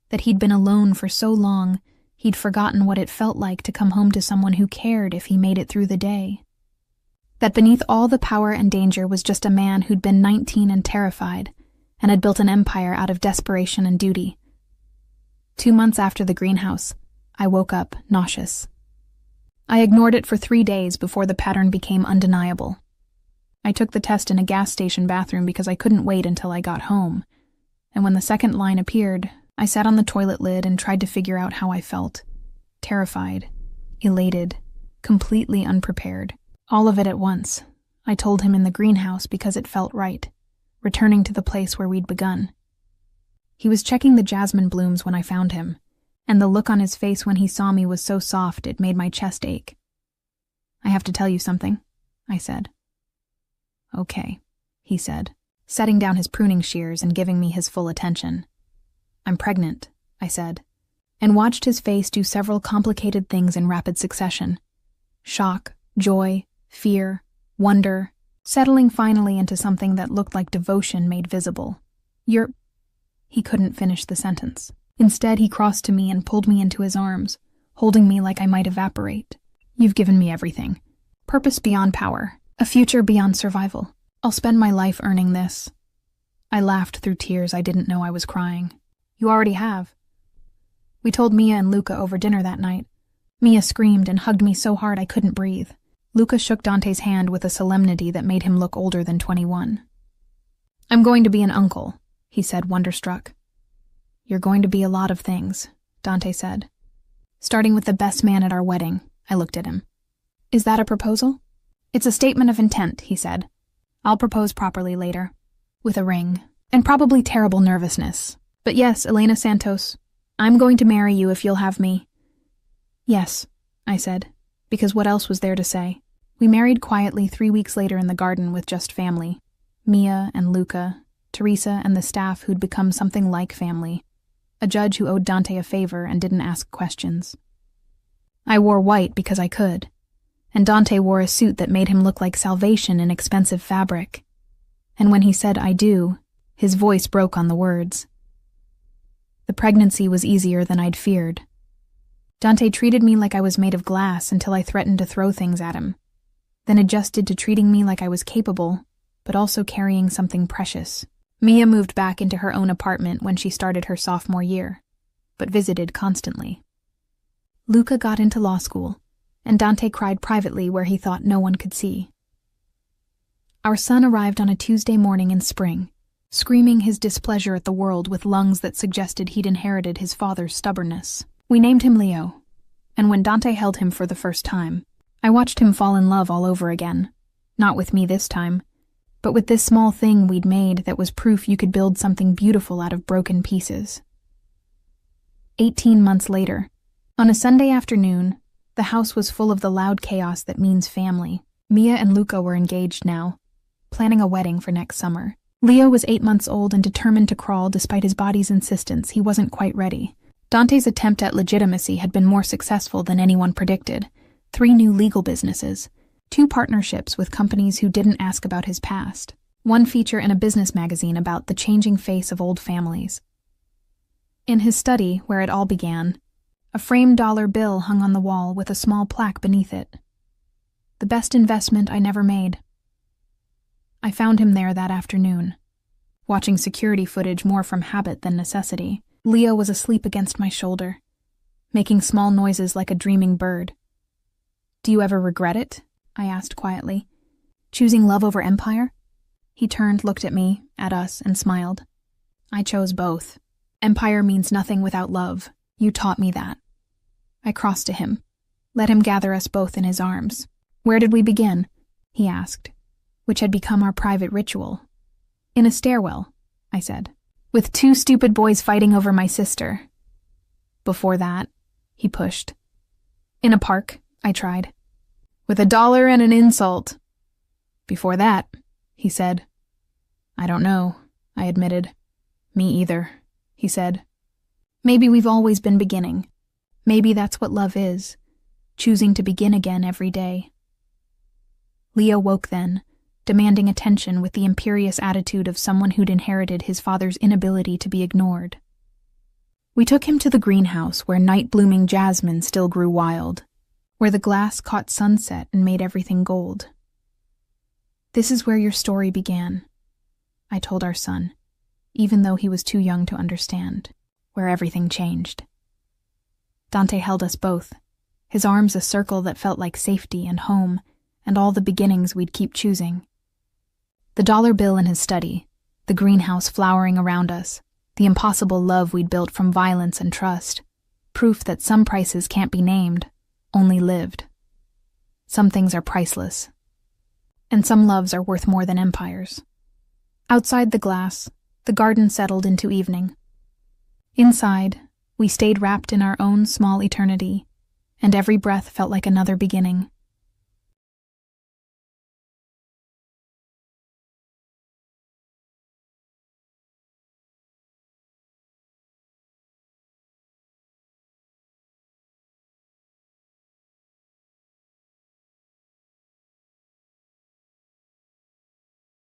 That he'd been alone for so long, he'd forgotten what it felt like to come home to someone who cared if he made it through the day. That beneath all the power and danger was just a man who'd been 19 and terrified, and had built an empire out of desperation and duty. 2 months after the greenhouse, I woke up nauseous. I ignored it for 3 days before the pattern became undeniable. I took the test in a gas station bathroom because I couldn't wait until I got home, and when the second line appeared, I sat on the toilet lid and tried to figure out how I felt. Terrified, elated, completely unprepared. All of it at once. I told him in the greenhouse because it felt right, returning to the place where we'd begun. He was checking the jasmine blooms when I found him, and the look on his face when he saw me was so soft it made my chest ache. I have to tell you something, I said. Okay, he said, setting down his pruning shears and giving me his full attention. I'm pregnant, I said, and watched his face do several complicated things in rapid succession. Shock, joy, fear, wonder, settling finally into something that looked like devotion made visible. He couldn't finish the sentence. Instead, he crossed to me and pulled me into his arms, holding me like I might evaporate. You've given me everything. Purpose beyond power, a future beyond survival. I'll spend my life earning this. I laughed through tears I didn't know I was crying. You already have. We told Mia and Luca over dinner that night. Mia screamed and hugged me so hard I couldn't breathe. Luca shook Dante's hand with a solemnity that made him look older than 21. I'm going to be an uncle, he said, wonderstruck. You're going to be a lot of things, Dante said. Starting with the best man at our wedding, I looked at him. Is that a proposal? It's a statement of intent, he said. I'll propose properly later, with a ring, and probably terrible nervousness. But yes, Elena Santos, I'm going to marry you if you'll have me. Yes, I said, because what else was there to say? We married quietly 3 weeks later in the garden with just family. Mia and Luca, Teresa and the staff who'd become something like family. A judge who owed Dante a favor and didn't ask questions. I wore white because I could, and Dante wore a suit that made him look like salvation in expensive fabric. And when he said I do, his voice broke on the words. The pregnancy was easier than I'd feared. Dante treated me like I was made of glass until I threatened to throw things at him, then adjusted to treating me like I was capable, but also carrying something precious. Mia moved back into her own apartment when she started her sophomore year, but visited constantly. Luca got into law school, and Dante cried privately where he thought no one could see. Our son arrived on a Tuesday morning in spring, screaming his displeasure at the world with lungs that suggested he'd inherited his father's stubbornness. We named him Leo, and when Dante held him for the first time, I watched him fall in love all over again. Not with me this time, but with this small thing we'd made that was proof you could build something beautiful out of broken pieces. 18 months later, on a Sunday afternoon, the house was full of the loud chaos that means family. Mia and Luca were engaged now, planning a wedding for next summer. Leo was 8 months old and determined to crawl despite his body's insistence he wasn't quite ready. Dante's attempt at legitimacy had been more successful than anyone predicted. 3 new legal businesses, 2 partnerships with companies who didn't ask about his past, 1 feature in a business magazine about the changing face of old families. In his study, where it all began, a framed dollar bill hung on the wall with a small plaque beneath it. The best investment I never made. I found him there that afternoon, watching security footage more from habit than necessity. Leo was asleep against my shoulder, making small noises like a dreaming bird. "Do you ever regret it?" I asked quietly. "Choosing love over empire?" He turned, looked at me, at us, and smiled. "I chose both. Empire means nothing without love. You taught me that." I crossed to him, let him gather us both in his arms. "Where did we begin?" he asked, which had become our private ritual. "In a stairwell," I said, "with 2 stupid boys fighting over my sister." "Before that," he pushed. "In a park," I tried, "with $1 and an insult." "Before that," he said. "I don't know," I admitted. "Me either," he said. "Maybe we've always been beginning. Maybe that's what love is, choosing to begin again every day." Leo woke then, demanding attention with the imperious attitude of someone who'd inherited his father's inability to be ignored. We took him to the greenhouse where night-blooming jasmine still grew wild, where the glass caught sunset and made everything gold. "This is where your story began," I told our son, even though he was too young to understand, where everything changed. Dante held us both, his arms a circle that felt like safety and home, and all the beginnings we'd keep choosing. The dollar bill in his study, the greenhouse flowering around us, the impossible love we'd built from violence and trust, proof that some prices can't be named, only lived. Some things are priceless, and some loves are worth more than empires. Outside the glass, the garden settled into evening. Inside, we stayed wrapped in our own small eternity, and every breath felt like another beginning.